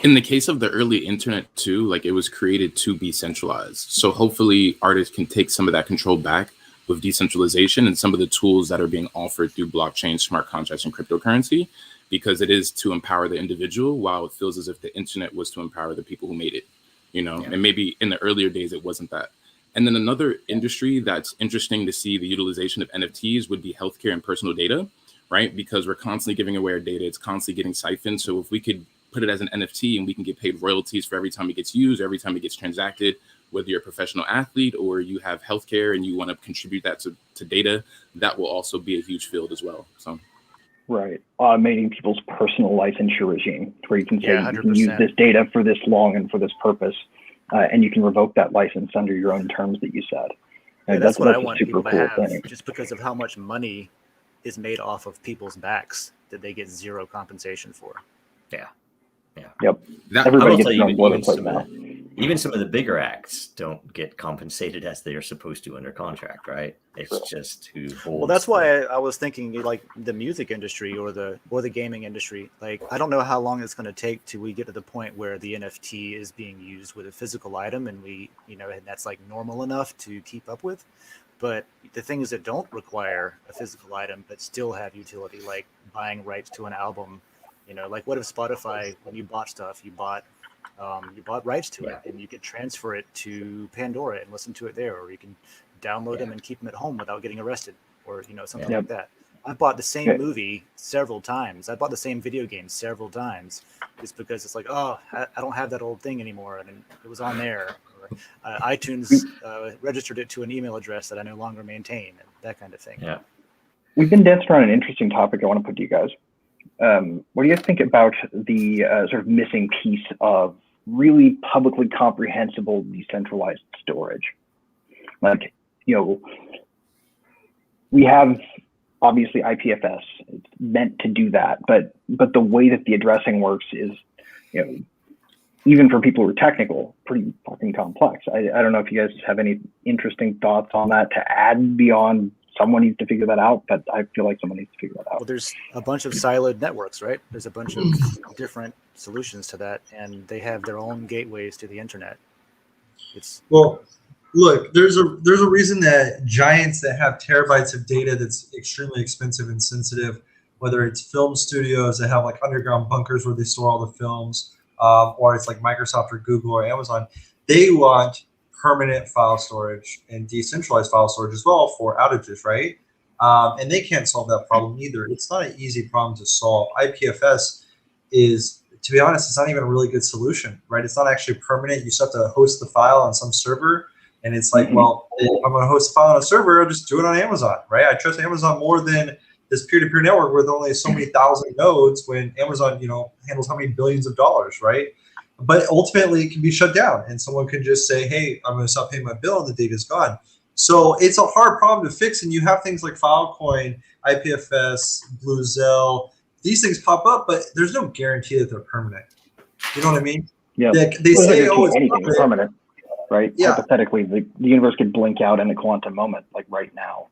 In the case of the early internet too, like, it was created to be centralized. So hopefully artists can take some of that control back with decentralization and some of the tools that are being offered through blockchain, smart contracts, and cryptocurrency, because it is to empower the individual, while it feels as if the internet was to empower the people who made it, and maybe in the earlier days it wasn't that. And then another industry that's interesting to see the utilization of NFTs would be healthcare and personal data, right? Because we're constantly giving away our data. It's constantly getting siphoned. So if we could put it as an NFT and we can get paid royalties for every time it gets used, every time it gets transacted, whether you're a professional athlete or you have healthcare and you want to contribute that to data, that will also be a huge field as well. So, right. Automating people's personal licensure regime, where you can say, you 100%. can use this data for this long and for this purpose, and you can revoke that license under your own terms that you said. Yeah, that's what I want people super to cool have, thing. just because of how much money is made off of people's backs that they get zero compensation for. Yeah. Yep. That, Everybody I will gets tell their you, own boilerplate now. even some of the bigger acts don't get compensated as they are supposed to under contract, right? It's just who holds. Well, that's why I was thinking, like, the music industry or the gaming industry. Like, I don't know how long it's going to take till we get to the point where the NFT is being used with a physical item, and and that's like normal enough to keep up with. But the things that don't require a physical item but still have utility, like buying rights to an album, like, what if Spotify, when you bought stuff, you bought rights to it, and you could transfer it to Pandora and listen to it there, or you can download them and keep them at home without getting arrested, or something like that. I bought the same movie several times. I bought the same video game several times, just because it's like, oh, I don't have that old thing anymore, and it was on there. Or, iTunes registered it to an email address that I no longer maintain, and that kind of thing. Yeah. We've been dancing around an interesting topic I want to put to you guys. What do you guys think about the sort of missing piece of really publicly comprehensible decentralized storage? Like, we have obviously IPFS. It's meant to do that, but the way that the addressing works is, even for people who are technical, pretty fucking complex. I don't know if you guys have any interesting thoughts on that to add beyond someone needs to figure that out, but I feel like someone needs to figure that out. Well, there's a bunch of siloed networks, right? There's a bunch of different solutions to that, and they have their own gateways to the internet. Well, look, there's a reason that giants that have terabytes of data that's extremely expensive and sensitive, whether it's film studios that have like underground bunkers where they store all the films, or it's like Microsoft or Google or Amazon, they want permanent file storage and decentralized file storage as well for outages, right? And they can't solve that problem either. It's not an easy problem to solve. IPFS is, to be honest, it's not even a really good solution, right? It's not actually permanent. You still have to host the file on some server. And it's like, well, if I'm going to host a file on a server, I'll just do it on Amazon, right? I trust Amazon more than this peer-to-peer network with only so many thousand nodes when Amazon, handles how many billions of dollars, right? But ultimately, it can be shut down, and someone can just say, hey, I'm going to stop paying my bill, and the data's gone. So it's a hard problem to fix, and you have things like Filecoin, IPFS, BlueZell. These things pop up, but there's no guarantee that they're permanent. You know what I mean? Yeah. They say, oh, it's anything permanent, right? Yeah. Hypothetically, the universe could blink out in a quantum moment, like right now.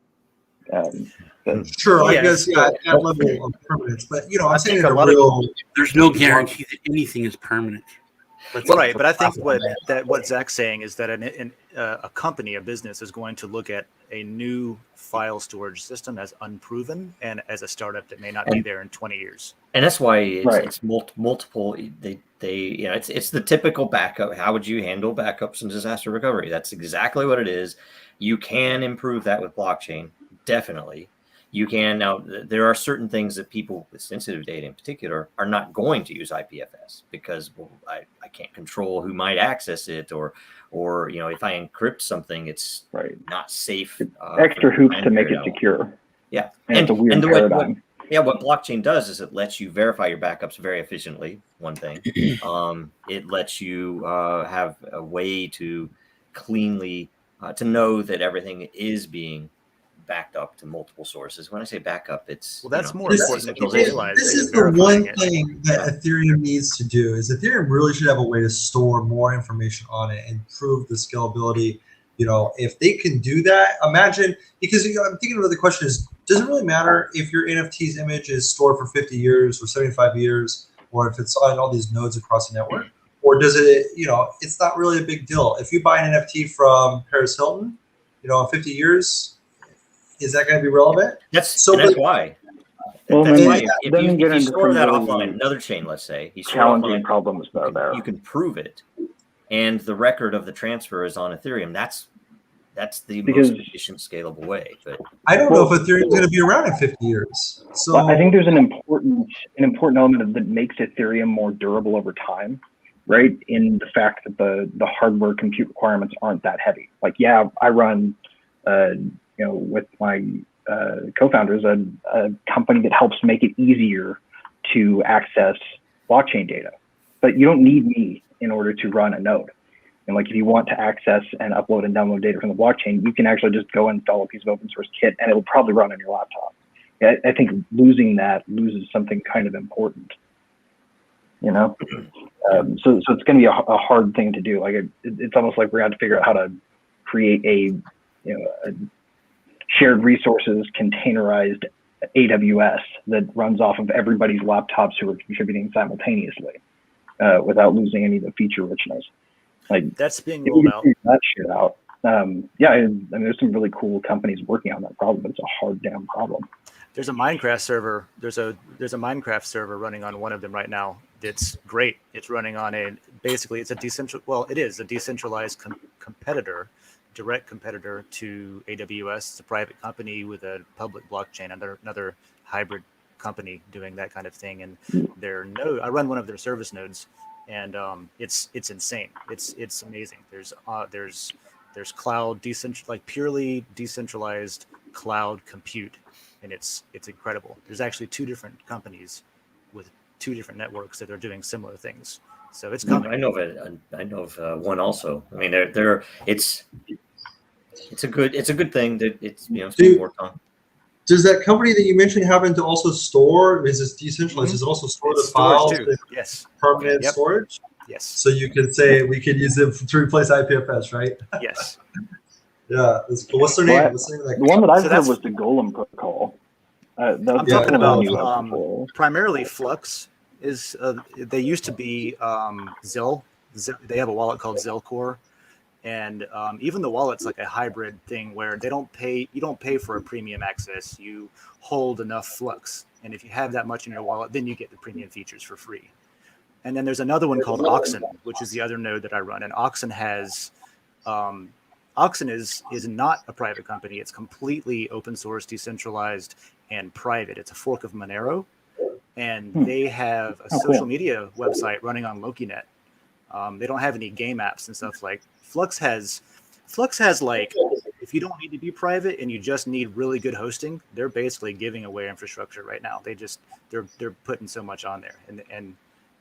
Sure, Yeah, I guess at that level of permanence, but I'm saying think in a a lot of- real. There's no guarantee that anything is permanent. Right, but I think what Zach's saying is that a company, a business, is going to look at a new file storage system as unproven and as a startup that may not be there in 20 years. And that's why it's multiple. It's the typical backup. How would you handle backups and disaster recovery? That's exactly what it is. You can improve that with blockchain, definitely. You can. Now, there are certain things that people with sensitive data in particular are not going to use IPFS because I can't control who might access it, or if I encrypt something, it's not safe. Extra hoops to make it secure. Yeah, and it's a weird paradigm. What blockchain does is it lets you verify your backups very efficiently. One thing, it lets you have a way to cleanly to know that everything is being backed up to multiple sources. When I say backup, it's that's more this important than people is realize. the one thing that Ethereum needs to do. Is Ethereum really should have a way to store more information on it and prove the scalability. If they can do that, imagine, because I'm thinking about the question is, does it really matter if your NFT's image is stored for 50 years or 75 years, or if it's on all these nodes across the network? Or does it, it's not really a big deal. If you buy an NFT from Paris Hilton, in 50 years, is that going to be relevant? That's that's why. Well, that's why. If you store that offline, another chain, let's say, challenging problems though there. You can prove it, and the record of the transfer is on Ethereum. That's the most efficient, scalable way. But I don't know if Ethereum is going to be around in 50 years. So I think there's an important element that makes Ethereum more durable over time, right? In the fact that the hardware compute requirements aren't that heavy. Like, I run, with my co-founders, a company that helps make it easier to access blockchain data, but you don't need me in order to run a node. And like, if you want to access and upload and download data from the blockchain, you can actually just go and install a piece of open source kit, and it'll probably run on your laptop. I think losing that loses something kind of important, so it's going to be a hard thing to do. Like, it's almost like we're going to have to figure out how to create a shared resources containerized AWS that runs off of everybody's laptops who are contributing simultaneously, without losing any of the feature richness. Like, that's being rolled out. That shit out. There's some really cool companies working on that problem, but it's a hard damn problem. There's a Minecraft server. There's a Minecraft server running on one of them right now. It's great. It's running on it's a decentralized competitor, direct competitor to AWS. It's a private company with a public blockchain, another hybrid company doing that kind of thing. And I run one of their service nodes, and it's insane. It's amazing. There's cloud purely decentralized cloud compute, and it's incredible. There's actually two different companies with two different networks that are doing similar things. So it's coming. I know of one also. I mean, it's a good thing that it's being worked on. Does that company that you mentioned happen to also store? Is this decentralized? Does it also store the files? Too. Yes. Permanent storage. Yes. So you could say we could use it to replace IPFS, right? Yes. Yeah, that's cool. What's their name? What's the name of that? The one that I've heard was the Golem protocol. I'm talking about primarily Flux. They used to be Zell. They have a wallet called Zellcore, and even the wallet's like a hybrid thing where you don't pay for a premium access. You hold enough Flux, and if you have that much in your wallet, then you get the premium features for free. And then there's another one called Oxen, which is the other node that I run. And Oxen has, Oxen is not a private company. It's completely open source, decentralized, and private. It's a fork of Monero, and they have a social media website running on LokiNet. They don't have any game apps and stuff. Like Flux has like, if you don't need to be private and you just need really good hosting, they're basically giving away infrastructure right now. They're putting so much on there, and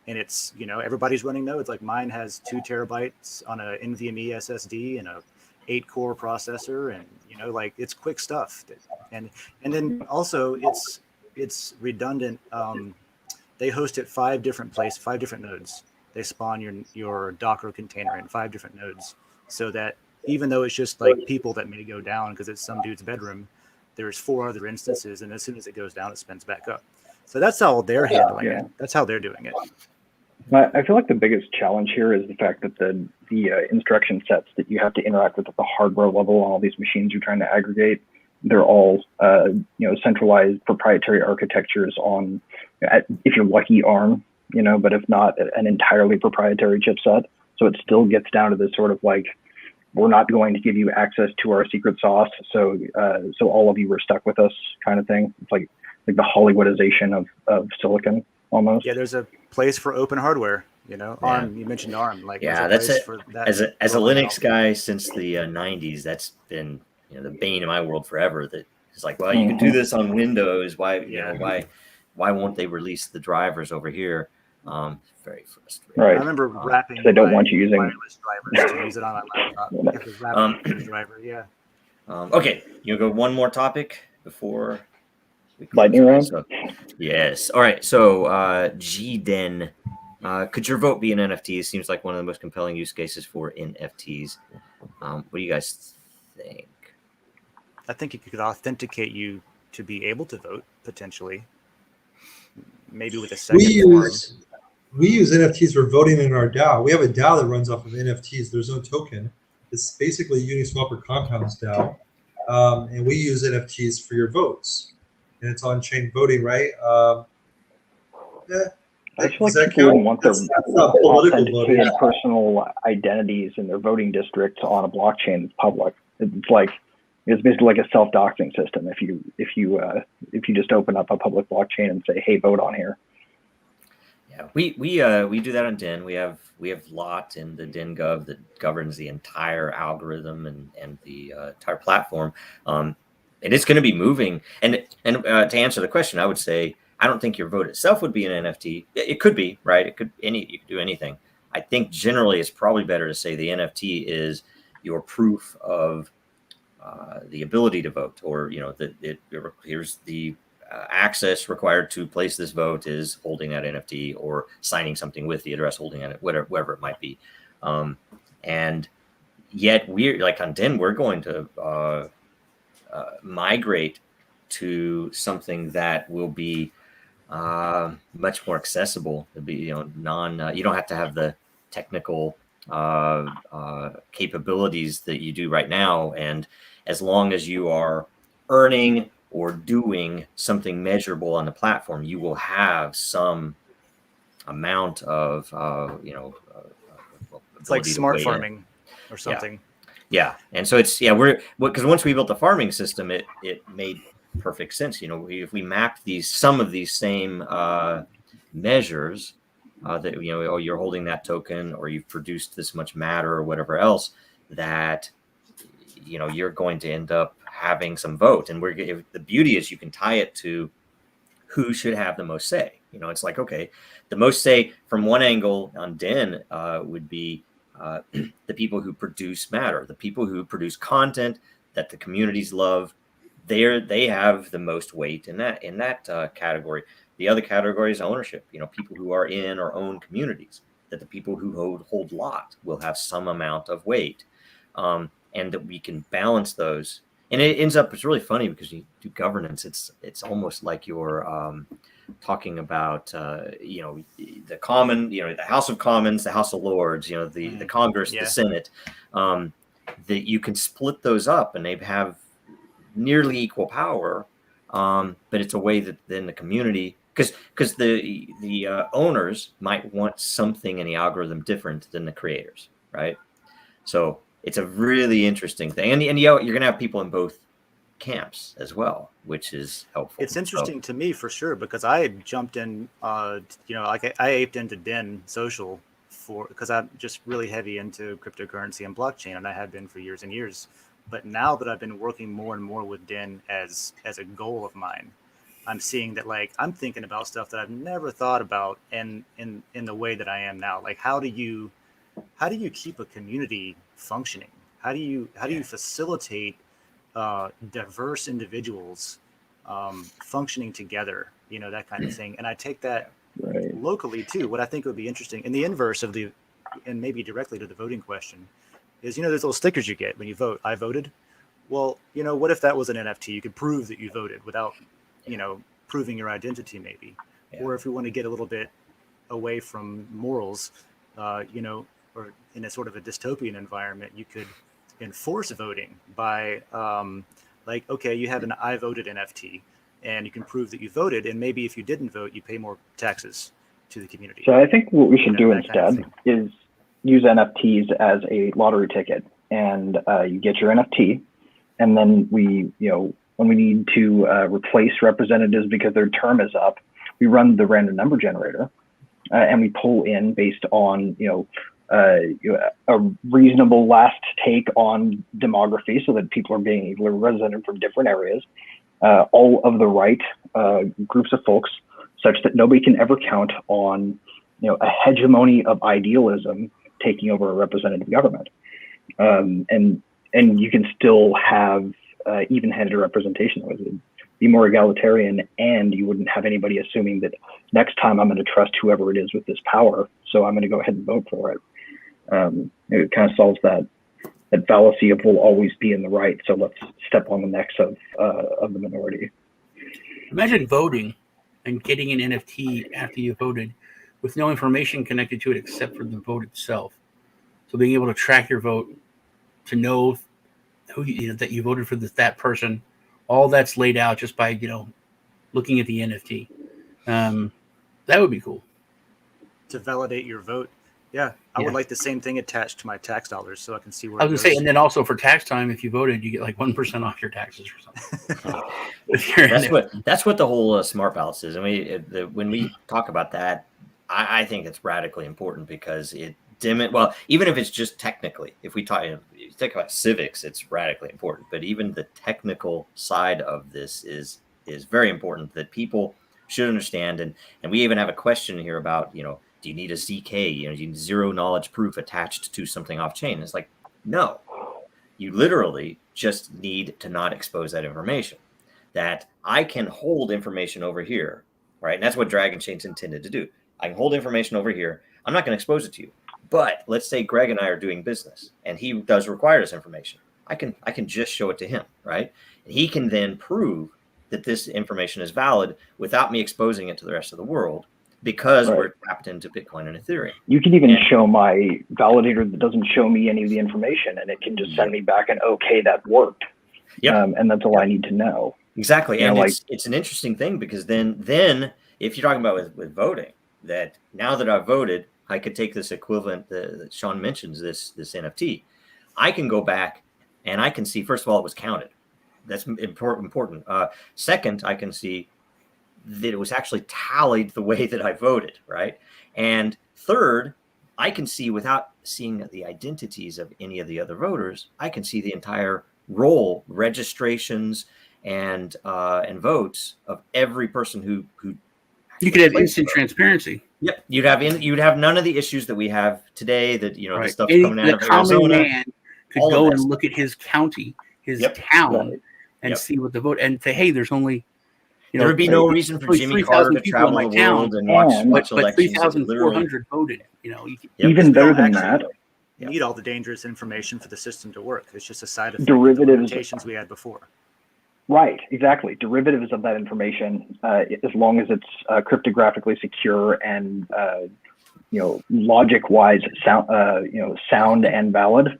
it's, you know, everybody's running nodes. Like mine has 2 terabytes on a NVMe SSD and a 8-core processor, and you know, like it's quick stuff. And then also it's redundant. They host at 5 different places, 5 different nodes. They spawn your Docker container in 5 different nodes, so that even though it's just like people that may go down because it's some dude's bedroom, there's 4 other instances, and as soon as it goes down, it spins back up. So that's how they're handling it. That's how they're doing it. I feel like the biggest challenge here is the fact that the instruction sets that you have to interact with at the hardware level on all these machines you're trying to aggregate, they're all centralized proprietary architectures on, if you're lucky, ARM, but if not, an entirely proprietary chipset. So it still gets down to this sort of like, we're not going to give you access to our secret sauce, so all of you are stuck with us kind of thing. It's like the Hollywoodization of silicon almost. Yeah, there's a place for open hardware. ARM. You mentioned ARM. Like, that's it. As a Linux guy since the 90s, that's been the bane of my world forever. That it's like, well, you can do this on Windows. Why won't they release the drivers over here? Very frustrating. Right. I remember wrapping. They don't want you using wireless drivers to use it on my laptop. It was wrapping the driver. Yeah. Okay, you go one more topic before we lightning round. So, yes. All right. So GDEN. Could your vote be an NFT? It seems like one of the most compelling use cases for NFTs. What do you guys think? I think it could authenticate you to be able to vote, potentially. Maybe with a second We use NFTs for voting in our DAO. We have a DAO that runs off of NFTs. There's no token. It's basically Uniswap or Compound's DAO. And we use NFTs for your votes. And it's on-chain voting, right? I feel like people wouldn't want their authenticated personal identities in their voting districts on a blockchain that's public. It's basically like a self-doxing system. If you just open up a public blockchain and say, "Hey, vote on here." Yeah, we do that on DEN. We have LOT in the DEN Gov that governs the entire algorithm and the entire platform. And it's going to be moving. And to answer the question, I would say I don't think your vote itself would be an NFT. It could be, right? You could do anything. I think generally it's probably better to say the NFT is your proof of the ability to vote, or here's the access required to place this vote is holding that NFT or signing something with the address holding it, whatever it might be. And yet we're like on DEN, we're going to migrate to something that will be much more accessible. It'll be you don't have to have the technical capabilities that you do right now, and as long as you are earning or doing something measurable on the platform, you will have some amount of it's like smart farming or something. Yeah. And so it's because once we built the farming system, it made perfect sense. If we map some of these same measures that you're holding that token, or you've produced this much matter or whatever else, that you're going to end up having some vote. And the beauty is you can tie it to who should have the most say. It's like, okay, the most say from one angle on DEN would be the people who produce matter, the people who produce content that the communities love. They have the most weight in that category. The other category is ownership. People who are in or own communities, that the people who hold LOT will have some amount of weight, and that we can balance those. And it ends up, it's really funny because you do governance. It's almost like you're talking about the common, the House of Commons, the House of Lords, the Congress, the Senate, that you can split those up and they have nearly equal power, but it's a way that then the community because the owners might want something in the algorithm different than the creators, right? So it's a really interesting thing, and you're going to have people in both camps as well, which is helpful. It's interesting to me for sure, because I had jumped in, like I aped into Den Social because I'm just really heavy into cryptocurrency and blockchain, and I have been for years and years. But now that I've been working more and more with Den as a goal of mine, I'm seeing that like I'm thinking about stuff that I've never thought about in the way that I am now. Like how do you keep a community functioning? How do you facilitate diverse individuals functioning together, that kind of thing. And I take that locally too. What I think would be interesting in the inverse of and maybe directly to the voting question is, there's little stickers you get when you vote. I voted. Well, what if that was an NFT? You could prove that you voted without, proving your identity maybe. Yeah. Or if we want to get a little bit away from morals, or in a sort of a dystopian environment, you could enforce voting by okay, you have an I voted NFT and you can prove that you voted, and maybe if you didn't vote, you pay more taxes to the community. So I think what we should do instead is use NFTs as a lottery ticket, and you get your NFT, and then when we need to replace representatives because their term is up, we run the random number generator, and we pull in based on a reasonable last take on demography, so that people are being represented from different areas, all of the right groups of folks, such that nobody can ever count on a hegemony of idealism taking over a representative government, and you can still have even-handed representation. That would be more egalitarian, and you wouldn't have anybody assuming that next time I'm going to trust whoever it is with this power, so I'm going to go ahead and vote for it. It kind of solves that fallacy of we'll always be in the right, so let's step on the necks of the minority. Imagine voting and getting an NFT after you voted with no information connected to it except for the vote itself. So being able to track your vote, to know who that you voted for that person, all that's laid out just by looking at the NFT. That would be cool. To validate your vote. Yeah, I would like the same thing attached to my tax dollars, so I can see where I was going to say, and then also for tax time, if you voted, you get like 1% off your taxes or something. That's what the whole smart balance is. I mean, when we talk about that, I think it's radically important, because even if it's just technically, if you talk about civics, it's radically important. But even the technical side of this is very important, that people should understand. And we even have a question here about, do you need a ZK? Do you need zero knowledge proof attached to something off chain? It's like, no, you literally just need to not expose that information. That I can hold information over here, right? And that's what Dragonchain's intended to do. I can hold information over here. I'm not going to expose it to you. But let's say Greg and I are doing business, and he does require this information. I can just show it to him, right? And he can then prove that this information is valid without me exposing it to the rest of the world, because we're tapped into Bitcoin and Ethereum. You can even show my validator that doesn't show me any of the information, and it can just send me back an okay, that worked. Yep. And that's all I need to know. Exactly. And it's an interesting thing, because then if you're talking about with voting, that now that I've voted, I could take this equivalent that Sean mentions, this NFT. I can go back and I can see, first of all, it was counted. That's important. Second, I can see that it was actually tallied the way that I voted, right? And third, I can see, without seeing the identities of any of the other voters, I can see the entire roll, registrations, and votes of every person who you could have instant transparency. Yep, you'd have none of the issues that we have today. That the stuff coming out of Arizona. The common man could go and stuff. Look at his county, his town, and see what the vote, and say, hey, there's only. There would be no reason for Jimmy Carter to travel the world and watch but elections. 3,400 voted. Even better than that, you need all the dangerous information for the system to work. It's just a side effect derivatives of the limitations we had before. Right, exactly. Derivatives of that information, as long as it's cryptographically secure and logic-wise sound and valid,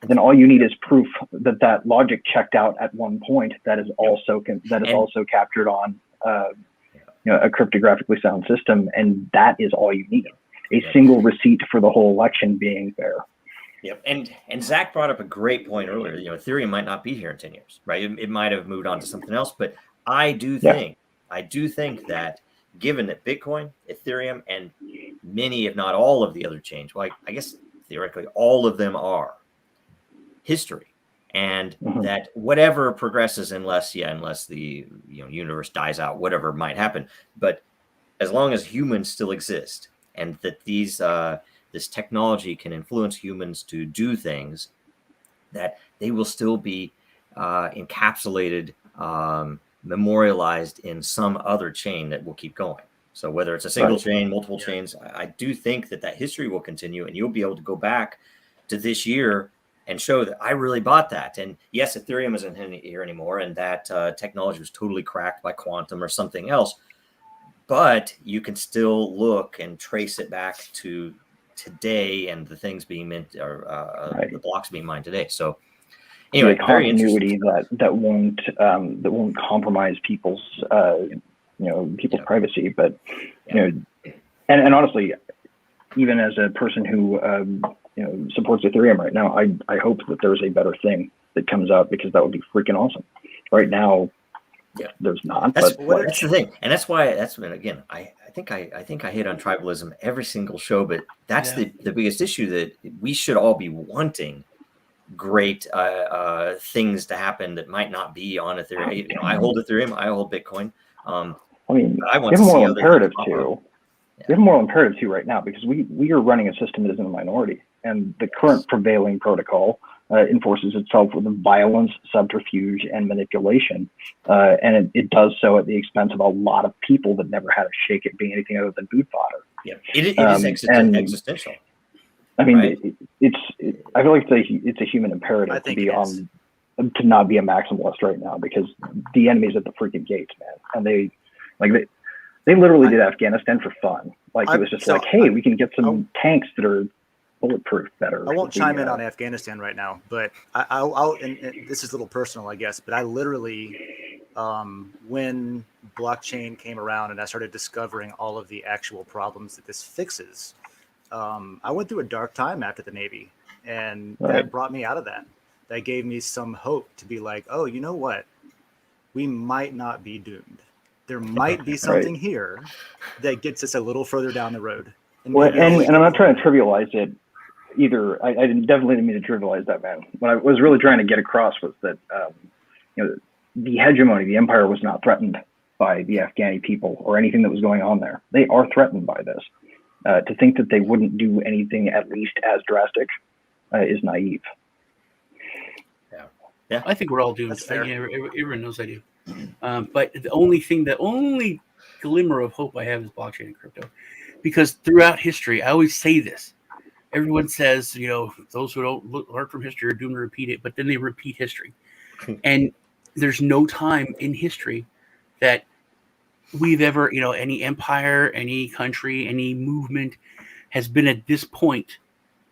then all you need is proof that logic checked out at one point. That is also captured on a cryptographically sound system, and that is all you need. A single receipt for the whole election being fair. Yep. And Zach brought up a great point earlier. Ethereum might not be here in 10 years, right? It might have moved on to something else, but I do think that given that Bitcoin, Ethereum, and many, if not all of the other chains, well, I guess theoretically all of them are history, and that whatever progresses, unless the universe dies out, whatever might happen, but as long as humans still exist, and that this technology can influence humans to do things, that they will still be encapsulated, memorialized in some other chain that will keep going. So whether it's a single chain, multiple chains, I do think that history will continue, and you'll be able to go back to this year and show that I really bought that. And yes, Ethereum isn't here anymore, and that technology was totally cracked by quantum or something else. But you can still look and trace it back to today and the things being minted, or the blocks being mined today. So anyway, the continuity that won't compromise people's privacy. But and honestly, even as a person who supports Ethereum right now, I hope that there's a better thing that comes out, because that would be freaking awesome. Right now, there's not. That's the thing, and that's why. Again, I think I hit on tribalism every single show, but that's the biggest issue, that we should all be wanting great things to happen that might not be on Ethereum. I hold Ethereum, I hold Bitcoin. I want to see moral imperative too. We have a moral imperative too right now, because we are running a system that is in a minority, and the current prevailing protocol enforces itself with violence, subterfuge, and manipulation, and it does so at the expense of a lot of people that never had a shake at being anything other than food fodder. Yeah, it is existential. I mean, I feel like it's a human imperative to not be a maximalist right now, because the enemy's at the freaking gates, man, and they literally did Afghanistan for fun. It was just hey, we can get some tanks that are bulletproof better. I won't chime in on Afghanistan right now, but I'll and this is a little personal, I guess, but I literally, when blockchain came around and I started discovering all of the actual problems that this fixes, I went through a dark time after the Navy, and that brought me out of that. That gave me some hope to be like, oh, you know what? We might not be doomed. There might be something here that gets us a little further down the road. And I'm not trying to trivialize it either. I definitely didn't mean to trivialize that, man. What I was really trying to get across was that the hegemony, the empire, was not threatened by the Afghani people or anything that was going on there. They are threatened by this. To think that they wouldn't do anything at least as drastic is naive. Yeah, I think we're all doomed. Everyone knows I do. But the only glimmer of hope I have is blockchain and crypto, because throughout history, I always say this. Everyone says, those who don't learn from history are doomed to repeat it, but then they repeat history. And there's no time in history that we've ever, any empire, any country, any movement has been at this point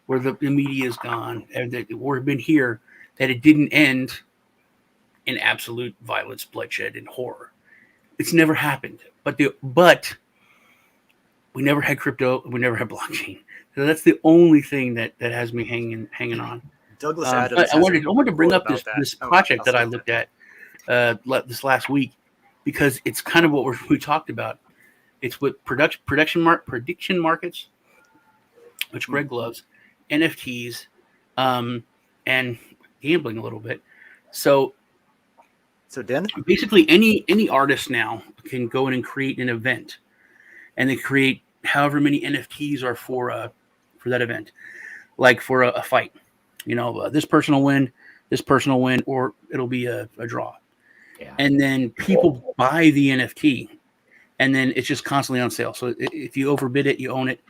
where the media is gone, and that we've been here, that it didn't end in absolute violence, bloodshed, and horror. It's never happened. But we never had crypto. We never had blockchain. So that's the only thing that has me hanging on. Douglas Adams. I wanted to bring up this project that I looked at this last week, because it's kind of what we talked about. It's with prediction markets, which Greg loves, NFTs, and gambling a little bit. So Dan, basically any artist now can go in and create an event, and they create however many NFTs are for that event, like for a fight. This person will win, or it'll be a draw. Yeah. And then people buy the NFT, and then it's just constantly on sale. So if you overbid it, you own it.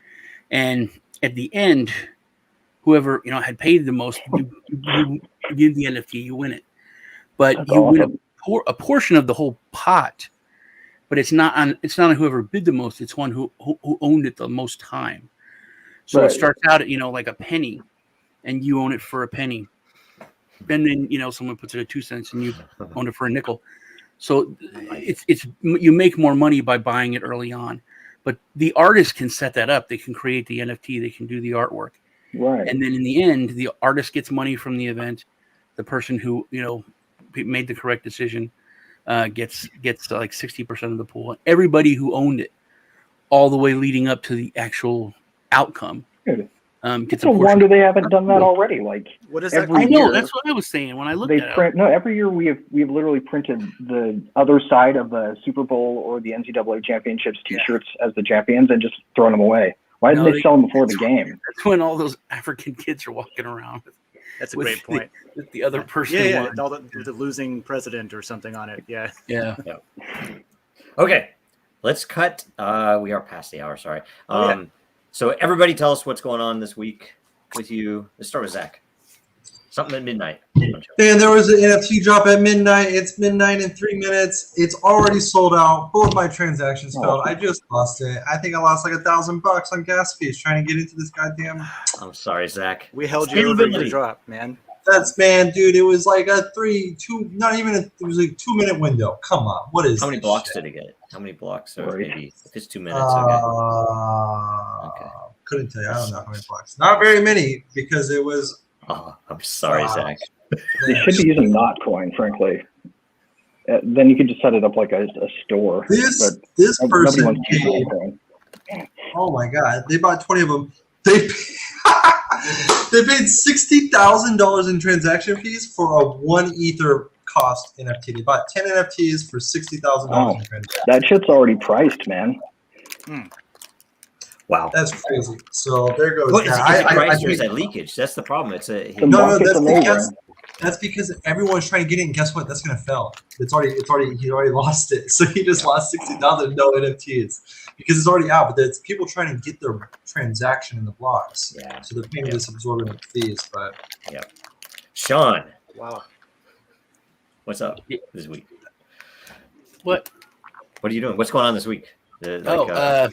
And at the end, whoever had paid the most, you give the NFT, you win it. But that's win a portion of the whole pot. But it's not on whoever bid the most. It's one who owned it the most time. So it starts out at like a penny, and you own it for a penny. And then someone puts it at 2 cents, and you own it for a nickel. So it's you make more money by buying it early on, but the artist can set that up. They can create the NFT. They can do the artwork, Right. and then in the end, the artist gets money from the event. The person who made the correct decision gets like 60% of the pool. Everybody who owned it, all the way leading up to the actual outcome, Good. gets It's a a portion. wonder they haven't done that already. Like What is that? every I know year, that's what I was saying when I looked they at print. No, every year we have literally printed the other side of the Super Bowl or the NCAA championships T-shirts as the champions and just thrown them away. Why didn't they sell them before the game? That's when all those African kids are walking around. That's a great point. With the other person. Yeah, all with the losing president or something on it. Yeah. Okay, let's cut. We are past the hour. Sorry. Yeah. So everybody, tell us what's going on this week with you. Let's start with Zach. Something at midnight. And there was an NFT drop at midnight. It's midnight in 3 minutes. It's already sold out. Both my transactions failed. I just lost it. I think I lost like $1,000 on gas fees trying to get into this goddamn. I'm sorry, Zach. We held you over your drop, man. Dude, it was like a 2 minute 2-minute window. Come on. What is How many this blocks shit? did it get? How many blocks? Or Right. maybe if it's 2 minutes, okay. Couldn't tell you. I don't know how many blocks. Not very many because it was. Oh, I'm sorry, Zach. They should be using Notcoin, frankly. Then you could just set it up like a store. This Nobody person wants to use paid, Notcoin. oh my god, they bought 20 of them. They paid $60,000 in transaction fees for a 1 Ether cost NFT. They bought 10 NFTs for $60,000 in transaction. That shit's already priced, man. Wow. That's crazy. So there goes. What, is that. it price or is that leakage? That's the problem. It's a The No, market's amazing. that's because everyone's trying to get it, and guess what? That's gonna fail. He already lost it. So he just lost 60,000 no NFTs because it's already out. But there's people trying to get their transaction in the blocks. Yeah. So they're paying this absorbent fees. But Sean. Wow. What's up this week? What? What are you doing? What's going on this week? Not a lot.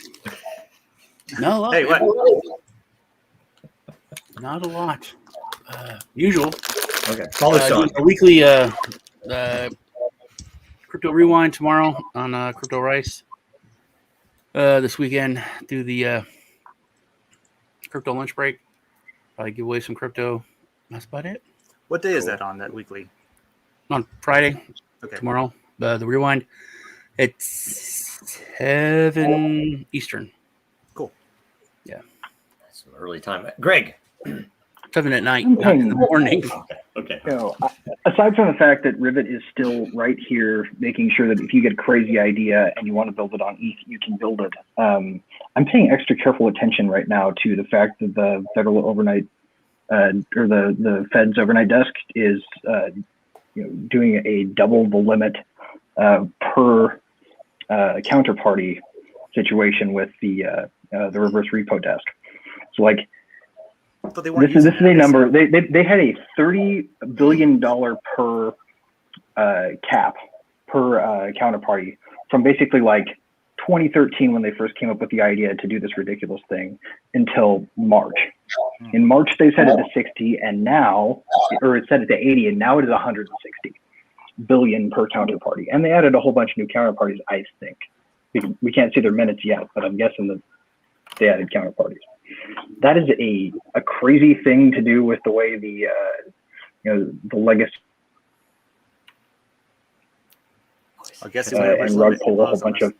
Hey, what? Not a lot. Usual. Okay. Follow Sean. A weekly crypto rewind tomorrow on Crypto Rice. This weekend, do the crypto lunch break. Probably give away some crypto. That's about it. What day is that on that weekly? On Friday. Okay. Tomorrow. The rewind. It's 7 Eastern. Cool. Yeah. That's an early time. Greg. 7 at night, not in the morning. Okay. Aside from the fact that Rivet is still right here, making sure that if you get a crazy idea and you want to build it on ETH, you can build it. I'm paying extra careful attention right now to the fact that the federal overnight or the Fed's overnight desk is doing a double the limit per counterparty situation with the reverse repo desk. So like. This is a number. They had a $30 billion per cap per counterparty from basically like 2013 when they first came up with the idea to do this ridiculous thing until March. In March they set it to 60, and now, or it set it to 80, and now it is 160 billion per counterparty. And they added a whole bunch of new counterparties. I think we can't see their minutes yet, but I'm guessing that they added counterparties. That is a crazy thing to do with the way the legacy and Rug pulled a whole bunch of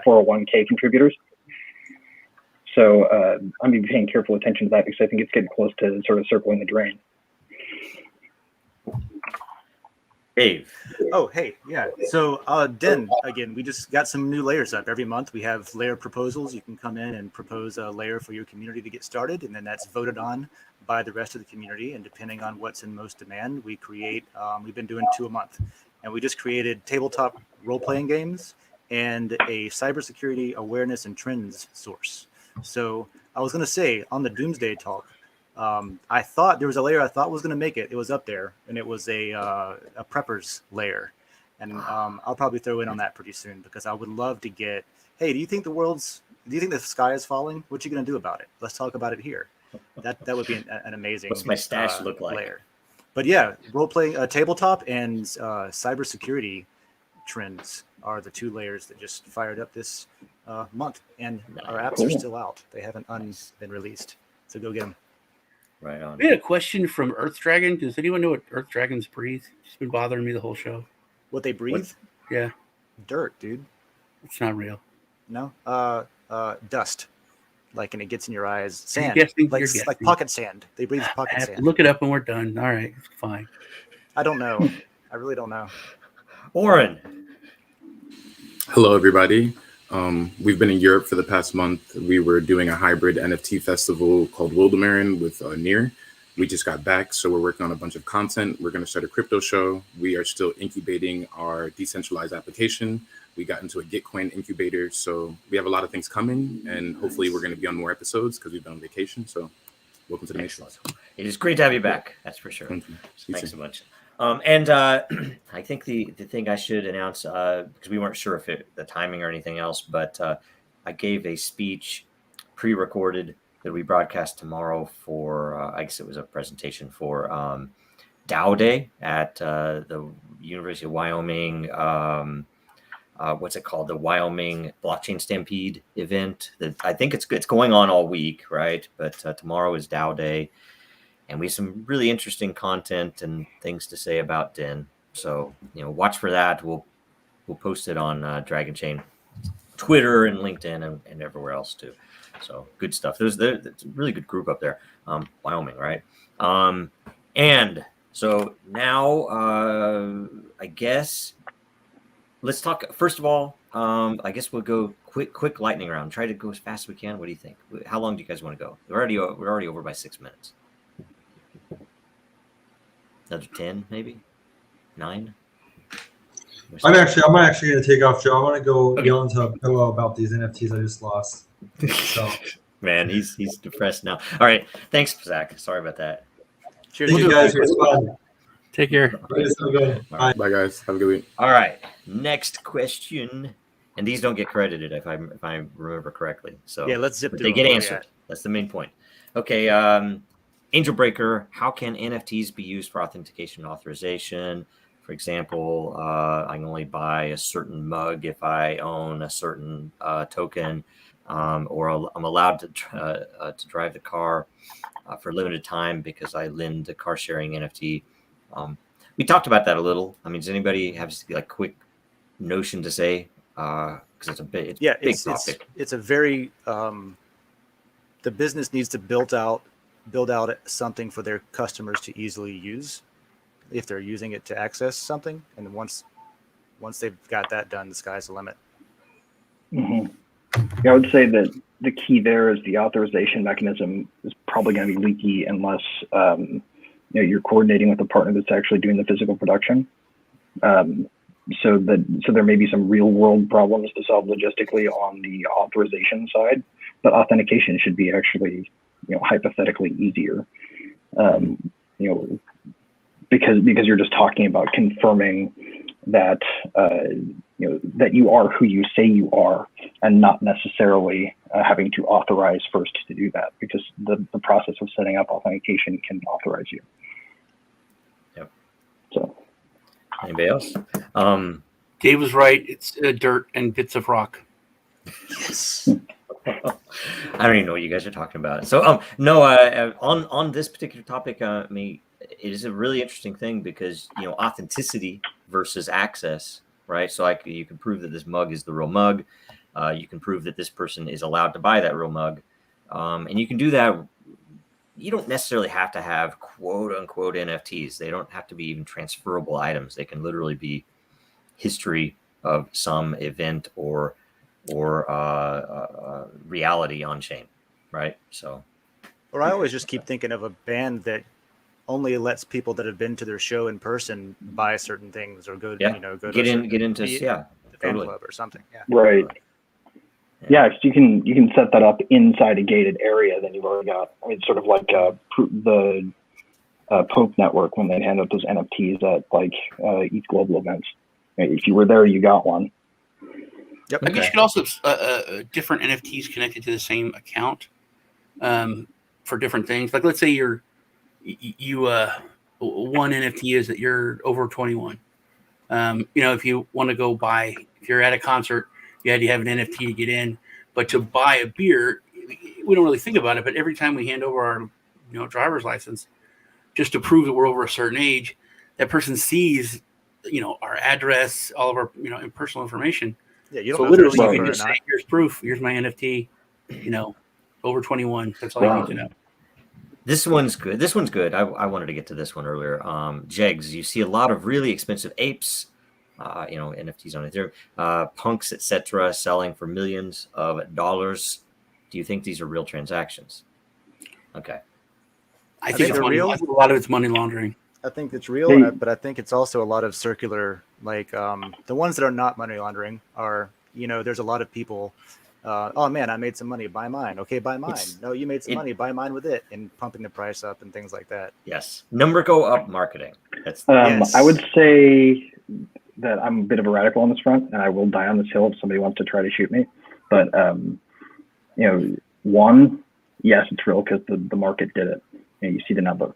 401k contributors. So I'm going to be paying careful attention to that because I think it's getting close to sort of circling the drain. Dave. Oh, hey, yeah. So, Den, again, we just got some new layers up. Every month we have layer proposals. You can come in and propose a layer for your community to get started, and then that's voted on by the rest of the community. And depending on what's in most demand, we create, we've been doing 2 a month. And we just created tabletop role-playing games and a cybersecurity awareness and trends source. So I was going to say, on the Doomsday talk, I thought there was a layer I thought was going to make it. It was up there, and it was a preppers layer. And I'll probably throw in on that pretty soon because I would love to get, hey, do you think the sky is falling? What you going to do about it? Let's talk about it here. That would be an amazing What's my stash look like? Layer. But yeah, role-playing tabletop and cybersecurity trends are the 2 layers that just fired up this month, and our apps Cool. are still out. They haven't been released, so go get them. Right on. We had a question from Earth Dragon. Does anyone know what Earth Dragons breathe? It's been bothering me the whole show. What they breathe? Yeah, Dirt, dude. it's not real. No, dust. Like, and it gets in your eyes. Sand, guessing? like You're like guessing. pocket sand. They breathe I pocket have to sand. look it up when we're done. All right, it's fine. I don't know. I really don't know. Oren. Hello, everybody. We've been in Europe for the past month. We were doing a hybrid NFT festival called Wildemaren with Near. We just got back, so we're working on a bunch of content. We're going to start a crypto show. We are still incubating our decentralized application. We got into a Gitcoin incubator, so we have a lot of things coming, and hopefully we're going to be on more episodes because we've been on vacation. So welcome to the Matrix. It is great to have you back. That's for sure. Thank you. Thanks so much. And I think the thing I should announce, because we weren't sure if the timing or anything else, but I gave a speech pre-recorded that we broadcast tomorrow for, I guess it was a presentation for DAO Day at the University of Wyoming. What's it called? The Wyoming Blockchain Stampede event. I think it's going on all week, right? But tomorrow is DAO Day. And we have some really interesting content and things to say about DIN. So, watch for that. We'll post it on Dragonchain, Twitter and LinkedIn and everywhere else too. So good stuff. There's a really good group up there. Wyoming, right? And so now I guess let's talk. First of all, I guess we'll go quick lightning round. Try to go as fast as we can. What do you think? How long do you guys want to go? We're already over by 6 minutes. Another 10, maybe 9. I'm actually going to take off, Joe. I want to go yell into a pillow about these NFTs I just lost. So. Man, he's depressed now. All right, thanks, Zach. Sorry about that. Cheers, Thank you guys. It was fun. Take care. Bye. Bye, guys. Have a good week. All right, next question, and these don't get credited if I remember correctly. So Yeah, let's zip through. They get answered. That's the main point. Okay, Angel Breaker. How can NFTs be used for authentication and authorization? For example, I can only buy a certain mug if I own a certain token, or I'm allowed to drive the car for a limited time because I lend a car sharing NFT. We talked about that a little. I mean, does anybody have like quick notion to say? Because it's a big topic. It's a very the business needs to build out something for their customers to easily use if they're using it to access something, and once they've got that done, the sky's the limit. Mm-hmm. Yeah, I would say that the key there is the authorization mechanism is probably going to be leaky unless you're coordinating with a partner that's actually doing the physical production. So there may be some real world problems to solve logistically on the authorization side, but authentication should be actually hypothetically easier. Because you're just talking about confirming that that you are who you say you are, and not necessarily having to authorize first to do that, because the process of setting up authentication can authorize you. Yep. So. Anybody else? Dave was right. It's dirt and bits of rock. Yes. I don't even know what you guys are talking about. So, no, on this particular topic, it is a really interesting thing because authenticity versus access, right? So, you can prove that this mug is the real mug. You can prove that this person is allowed to buy that real mug, and you can do that. You don't necessarily have to have quote unquote NFTs. They don't have to be even transferable items. They can literally be history of some event or reality on chain, right? So, or I always just keep thinking of a band that only lets people that have been to their show in person buy certain things or go get into the fan club or something. Yeah. Right. Yeah, so you can set that up inside a gated area. Then you've already got. I mean, sort of like the Pope network when they hand out those NFTs at ETH global events. If you were there, you got one. Yep. I guess you could also have different NFTs connected to the same account for different things. Like, let's say you one NFT is that you're over 21. If you want to go buy, if you're at a concert, you had to have an NFT to get in. But to buy a beer, we don't really think about it. But every time we hand over our, driver's license, just to prove that we're over a certain age, that person sees, our address, all of our, personal information. Yeah, you don't So know if literally, they're you can sober or just not. say, "Here's proof. Here's my NFT." Over 21. That's all you need to know. This one's good. This one's good. I wanted to get to this one earlier. Jegs, you see a lot of really expensive apes, NFTs on Ethereum, punks, etc., selling for millions of dollars. Do you think these are real transactions? Okay. I think it's they're real. I think a lot of it's money laundering. I think it's real, but I think it's also a lot of circular, like the ones that are not money laundering are, there's a lot of people, oh man, I made some money, buy mine. Okay, buy mine. No, you made some money, buy mine with it, and pumping the price up and things like that. Yes. Number go up marketing. That's I would say that I'm a bit of a radical on this front, and I will die on this hill if somebody wants to try to shoot me. But, one, yes, it's real because the market did it. You see the number.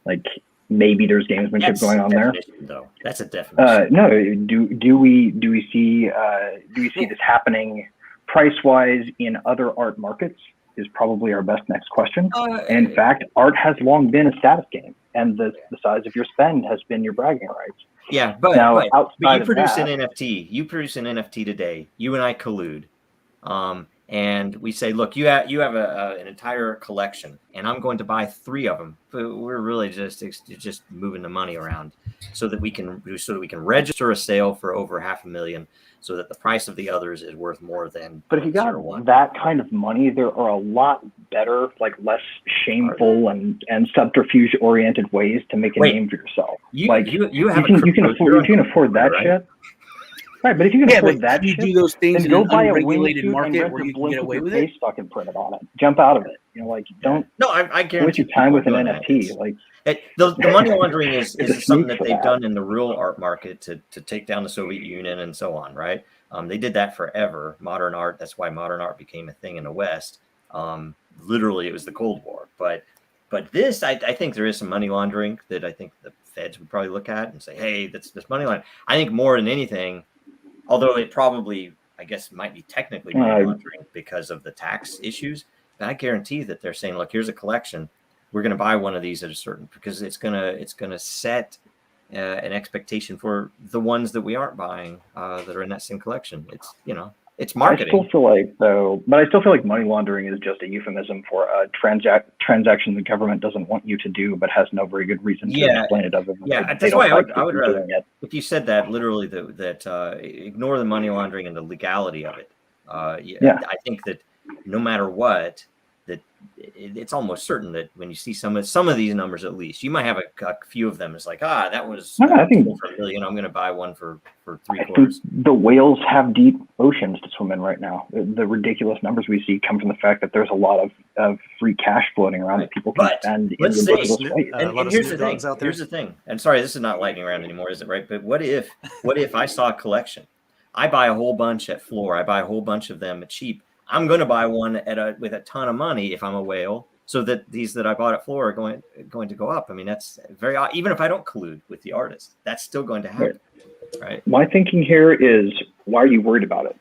Like, maybe there's gamesmanship going on there. Though. That's a definition. No, do we see this happening price-wise in other art markets is probably our best next question. And in fact, art has long been a status game, and the size of your spend has been your bragging rights. Yeah, but you produce an NFT. You produce an NFT today. You and I collude, and we say, look, you have an entire collection, and I'm going to buy 3 of them. But we're really just moving the money around so that we can register a sale for over $500,000, so that the price of the others is worth more than. But if you got that kind of money, there are a lot better, like less shameful and subterfuge oriented ways to make a name for yourself. You can afford that shit. Right, but if you can afford that shit, do those things then go buy a regulated market where you can get away with it. Fucking printed on it. Jump out of it. Don't. No, I guarantee. Waste your time with an NFT. The money laundering is something that they've done in the real art market to take down the Soviet Union and so on, right? They did that forever. Modern art. That's why modern art became a thing in the West. Literally, it was the Cold War. But this, I think there is some money laundering that I think the feds would probably look at and say, hey, that's money laundering. I think more than anything. Although it probably, I guess, might be technically money laundering because of the tax issues, but I guarantee that they're saying, "Look, here's a collection. We're going to buy one of these at a certain because it's gonna set an expectation for the ones that we aren't buying that are in that same collection. It's marketing." I still feel like money laundering is just a euphemism for a transaction the government doesn't want you to do, but has no very good reason to explain it. That's why I would rather, if you said that literally, that ignore the money laundering and the legality of it. I think that no matter what, that it's almost certain that when you see some of these numbers, at least you might have a few of them. It's like, that was I think for $1 million. I'm going to buy one for $3 quarters. The whales have deep oceans to swim in right now. The ridiculous numbers we see come from the fact that there's a lot of free cash floating around that people can spend in ridiculous ways. And here's the thing. Here's the thing. And sorry, this is not lightning round anymore, is it? Right? But what if I saw a collection? I buy a whole bunch at floor. I buy a whole bunch of them at cheap. I'm going to buy one with a ton of money if I'm a whale, so that these that I bought at floor are going to go up. I mean, that's very odd. Even if I don't collude with the artist, that's still going to happen, right? My thinking here is, why are you worried about it?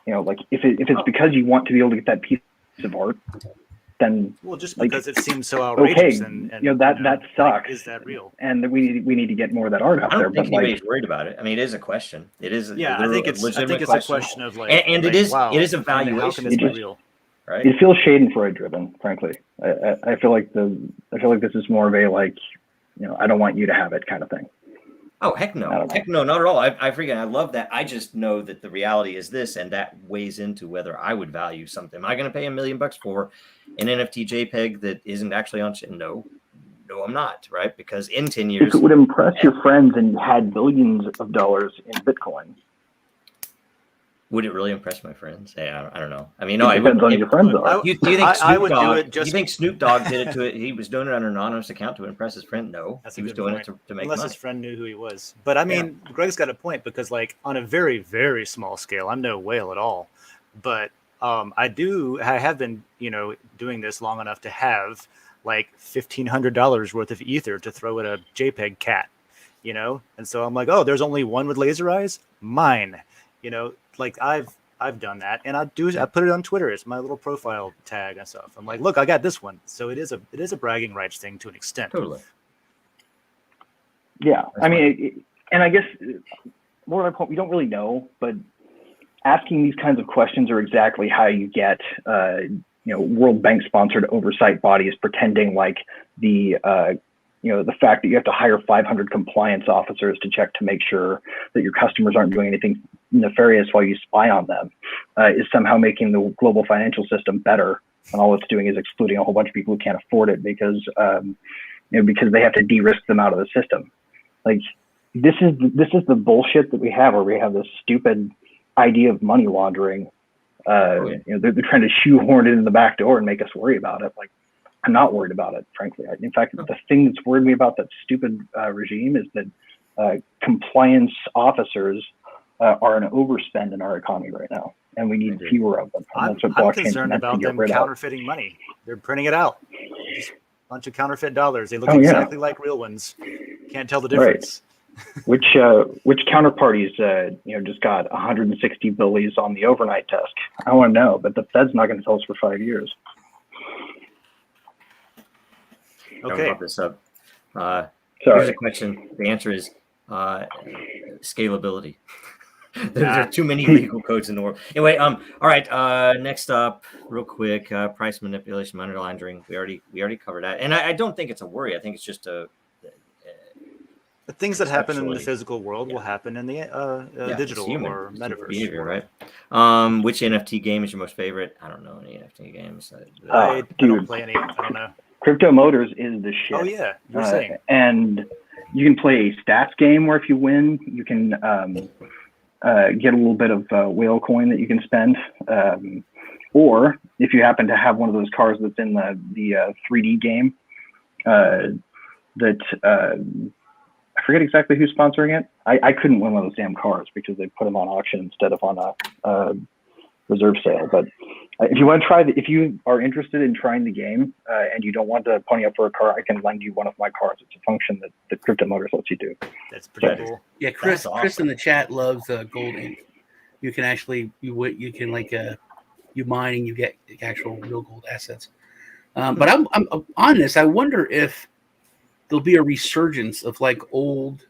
If it's because you want to be able to get that piece of art, then just because it seems so outrageous, and that sucks. Is that real? And we need to get more of that art out there. I don't think anybody's worried about it. I mean, it is a question. It is. I think it's a question of it is a valuation. How can this be real? Right? It feels Schadenfreude driven, frankly. I feel like this is more of a I don't want you to have it kind of thing. Oh, heck no, not at all. I love that. I just know that the reality is this, and that weighs into whether I would value something. Am I going to pay $1 million for an NFT JPEG that isn't actually on shit? No, I'm not, right? Because in 10 years, if it would impress your friends and you had billions of dollars in Bitcoin, would it really impress my friends? Hey, I don't know. I mean, it depends on your friends. Do you think Snoop Dogg? Do you think Snoop Dogg did it to it? He was doing it on an anonymous account to impress his friend. No, he was doing it to make unless money. His friend knew who he was. But I mean, Greg's got a point, because on a very, very small scale, I'm no whale at all, but I have been doing this long enough to have like $1,500 worth of ether to throw at a JPEG cat. you know? And so I'm like, oh, there's only one with laser eyes, mine, you know, like I've done that, and I put it on Twitter. It's my little profile tag and stuff. I'm like, look, I got this one. So it is a bragging rights thing to an extent. Totally. Yeah, I mean, and I guess more of my point, we don't really know, but asking these kinds of questions are exactly how you get, World Bank sponsored oversight bodies pretending like the fact that you have to hire 500 compliance officers to check to make sure that your customers aren't doing anything nefarious while you spy on them is somehow making the global financial system better. And all it's doing is excluding a whole bunch of people who can't afford it because they have to de-risk them out of the system. Like this is the bullshit that we have, where we have this stupid idea of money laundering. They're trying to shoehorn it in the back door and make us worry about it. Like, I'm not worried about it, frankly. In fact, the thing that's worried me about that stupid regime is that compliance officers are an overspend in our economy right now, and we need fewer of them. I'm concerned about them counterfeiting money. They're printing it out. Just a bunch of counterfeit dollars. They look exactly like real ones. Can't tell the difference. Right. Which counterparties just got 160 billies on the overnight test? I want to know, but the Fed's not going to tell us for 5 years. Okay. Brought this up. Sorry. Here's a question. The answer is scalability. There are too many legal codes in the world. Anyway, all right. Next up, real quick, price manipulation, money laundering. We already covered that, and I don't think it's a worry. I think it's just the things that happen in the physical world will happen in the digital or metaverse. Behavior, right? Which NFT game is your most favorite? I don't know any NFT games. I don't play any. I don't know. Crypto Motors is the shit. Oh yeah, you're saying. And you can play a stats game where if you win, you can get a little bit of whale coin that you can spend. Or if you happen to have one of those cars that's in the 3D game, I forget exactly who's sponsoring it. I couldn't win one of those damn cars because they put them on auction instead of on a reserve sale. But if you want to try, if you are interested in trying the game and you don't want to pony up for a car, I can lend you one of my cars. It's a function that the Crypto Motors lets you do. That's pretty cool. Yeah, Chris in the chat loves gold ink. You can actually you can you mine and you get actual real gold assets. But I'm on this. I wonder if there'll be a resurgence of like old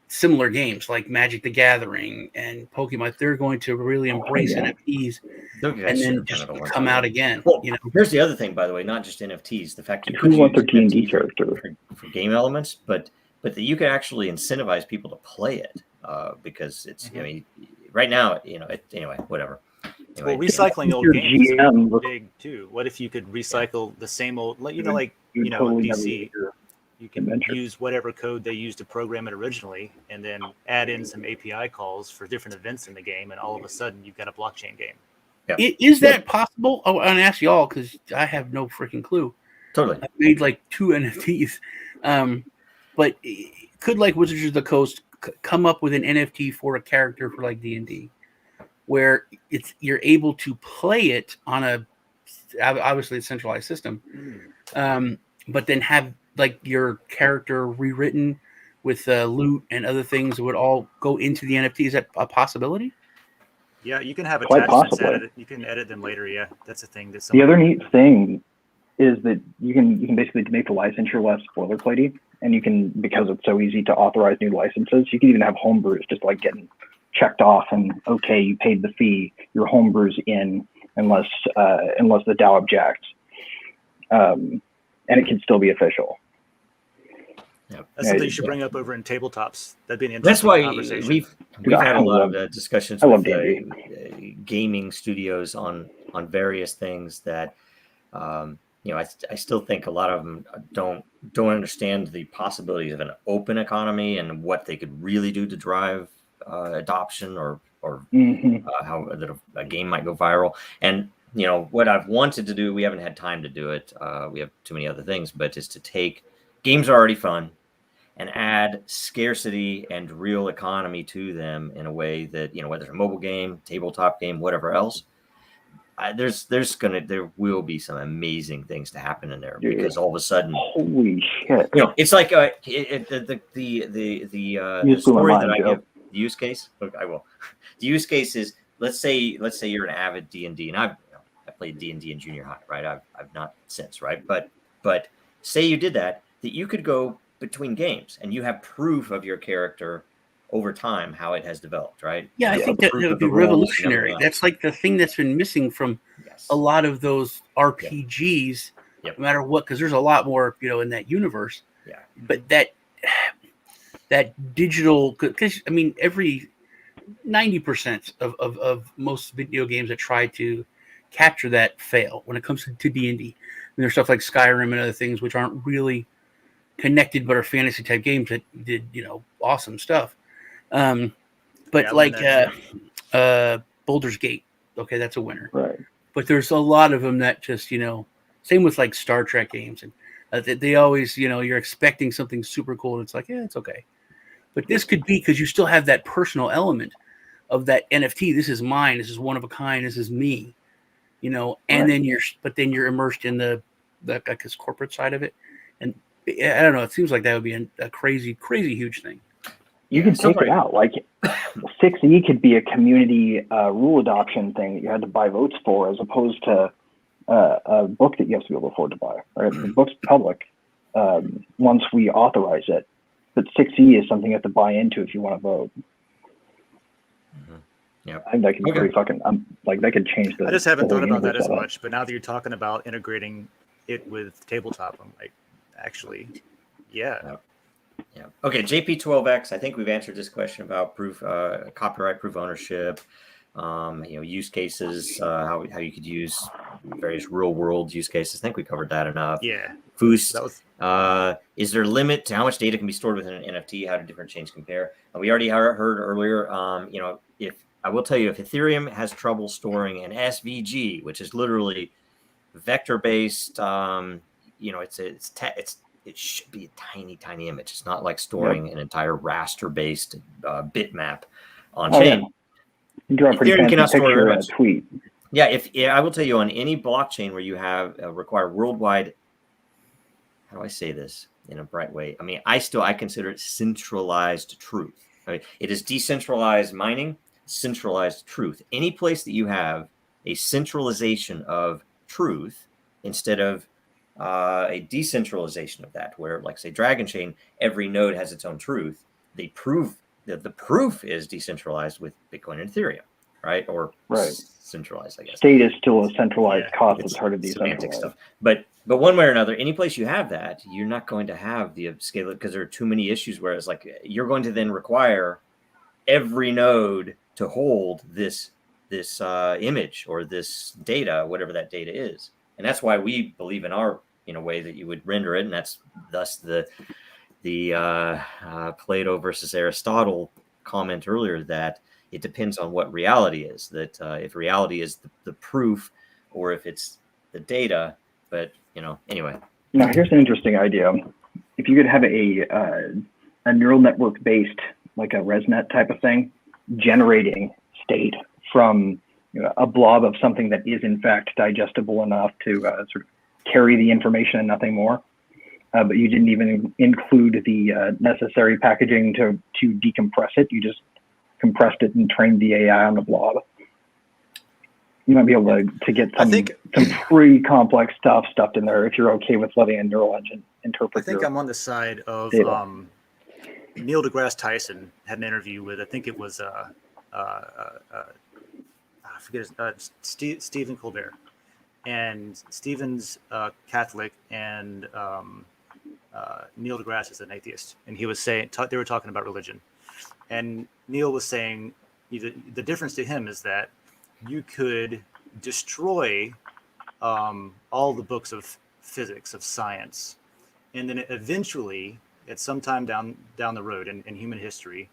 similar games like Magic the Gathering and Pokemon. They're going to really embrace NFTs and then just come out again. Well, here's the other thing, by the way, not just NFTs. The fact that who wants their D&D character for game elements, but that you can actually incentivize people to play it because it's right now anyway, whatever. Well, recycling old games is big too. What if you could recycle the same old, DC? You can use whatever code they used to program it originally, and then add in some API calls for different events in the game, and all of a sudden you've got a blockchain game. Yeah. Is that possible? Oh, I'll ask y'all because I have no freaking clue. Totally. I made like 2 NFTs, but could like Wizards of the Coast come up with an NFT for a character for like D&D, where you're able to play it on a obviously a centralized system, but then have like your character rewritten with loot and other things that would all go into the NFT. Is that a possibility? Yeah, you can have attachments added. You can edit them later. Yeah, that's a thing. The other neat thing is that you can basically make the licensure less boilerplatey, and you can, because it's so easy to authorize new licenses, you can even have homebrews just like getting checked off and okay, you paid the fee, your homebrew's in, unless the DAO objects, and it can still be official. Yeah, that's something you should bring up over in tabletops. That'd be an interesting conversation. We've had a lot of discussions with gaming studios on various things that I still think a lot of them don't understand the possibilities of an open economy and what they could really do to drive adoption or how that a game might go viral. And what I've wanted to do, we haven't had time to do it. We have too many other things, but is to take games are already fun and add scarcity and real economy to them in a way that, whether it's a mobile game, tabletop game, whatever else, there will be some amazing things to happen in there, because all of a sudden, holy shit, it's like the story that I give, the use case. Look, I will. The use case is, let's say you're an avid D&D, and I played D&D in junior high, right? I've not since, right? But say you did that you could go between games and you have proof of your character over time, how it has developed, right? Yeah, I think that would be revolutionary. That's like the thing that's been missing from a lot of those RPGs, no matter what, because there's a lot more, in that universe. Yeah. But that digital, because I mean, every 90% of most video games that try to capture that fail when it comes to D&D. There's stuff like Skyrim and other things which aren't really connected, but are fantasy type games that did, awesome stuff. But Baldur's Gate, okay, that's a winner. Right. But there's a lot of them that just, same with like Star Trek games, and they always, you're expecting something super cool, and it's like, yeah, it's okay. But this could be, because you still have that personal element of that NFT. This is mine. This is one of a kind. This is me. And then you're immersed in the corporate side of it, and I don't know. It seems like that would be a crazy, crazy huge thing. You can take it out. Like 6E could be a community rule adoption thing that you had to buy votes for, as opposed to a book that you have to be able to afford to buy. Right? The book's public once we authorize it, but 6E is something you have to buy into if you want to vote. Mm-hmm. Yeah, I think that could be pretty fucking like that could change the. I just haven't thought about that as much, but now that you're talking about integrating it with tabletop, I'm like, actually, yeah. Yeah. Okay. JP12X. I think we've answered this question about proof, copyright proof ownership. Use cases, how you could use various real world use cases. I think we covered that enough. Yeah. Foost. Is there a limit to how much data can be stored within an NFT? How do different chains compare? We already heard earlier. If I will tell you, if Ethereum has trouble storing an SVG, which is literally vector based, it should be a tiny, tiny image. It's not like storing an entire raster-based bitmap on chain. You draw a pretty fancy picture in a tweet. Yeah, I will tell you, on any blockchain where you have require worldwide, how do I say this in a bright way? I mean, I consider it centralized truth. I mean, it is decentralized mining, centralized truth. Any place that you have a centralization of truth instead of a decentralization of that, where, like, say, Dragonchain, every node has its own truth. The proof is decentralized with Bitcoin and Ethereum, right? Or centralized, I guess. State is still a centralized cost. It's hard to decentralize stuff. But one way or another, any place you have that, you're not going to have the scale, because there are too many issues where it's like you're going to then require every node to hold this image or this data, whatever that data is. And that's why we believe in a way that you would render it, and that's thus the Plato versus Aristotle comment earlier, that it depends on what reality is. That if reality is the proof, or if it's the data. But anyway. Now here's an interesting idea. If you could have a neural network based, like a ResNet type of thing, generating state from a blob of something that is in fact digestible enough to sort of carry the information and nothing more, but you didn't even include the necessary packaging to decompress it. You just compressed it and trained the AI on the blob. You might be able to get some pretty complex stuff stuffed in there if you're okay with letting a neural engine interpret. I think I'm on the side of Neil deGrasse Tyson had an interview with, I think it was I forget Stephen Colbert, and Stephen's Catholic, and Neil deGrasse is an atheist, and he was saying they were talking about religion, and Neil was saying the difference to him is that you could destroy all the books of physics, of science, and then eventually, at some time down the road in human history,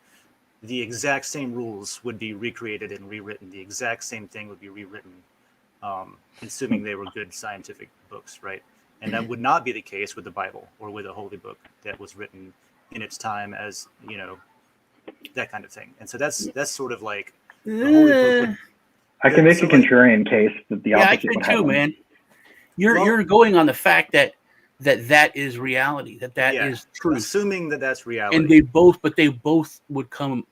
the exact same rules would be recreated and rewritten. The exact same thing would be rewritten, assuming they were good scientific books, right? And that would not be the case with the Bible or with a holy book that was written in its time, as that kind of thing. And so that's sort of like the holy book. I can make a contrarian case that the opposite I can would too, happen. man. You're going on the fact that is reality, that is truth. Assuming that that's reality. And they both would come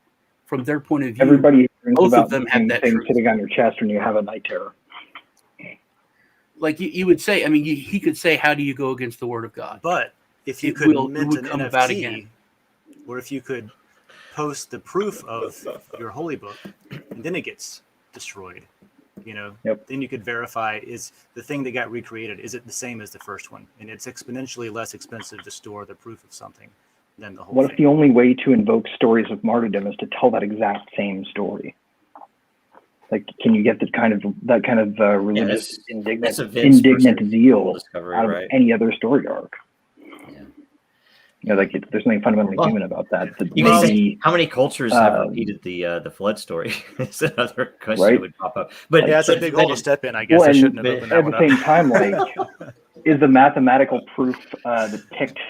from their point of view. Everybody thinks both about of them the have same that thing truth. sitting on your chest when you have a night terror. Like you would say, I mean, he could say, how do you go against the word of God? But if you It could will- it mint would an come about NFT, again. or if you could post the proof of your holy book, and then it gets destroyed, Yep. then you could verify, is the thing that got recreated, is it the same as the first one? And it's exponentially less expensive to store the proof of something than the whole What thing. if the only way to invoke stories of martyrdom is to tell that exact same story? Like, can you get that kind of religious that's a Vince indignant versus zeal discovery, out of right? any other story arc? Yeah. Like there's something fundamentally Well, human about that. You can say how many cultures have repeated the flood story? It's another question Right? that would pop up. But Yeah, it's a big hole to step in. I guess Well, I and shouldn't have opened that at one the up. same time, like, is the mathematical proof that picked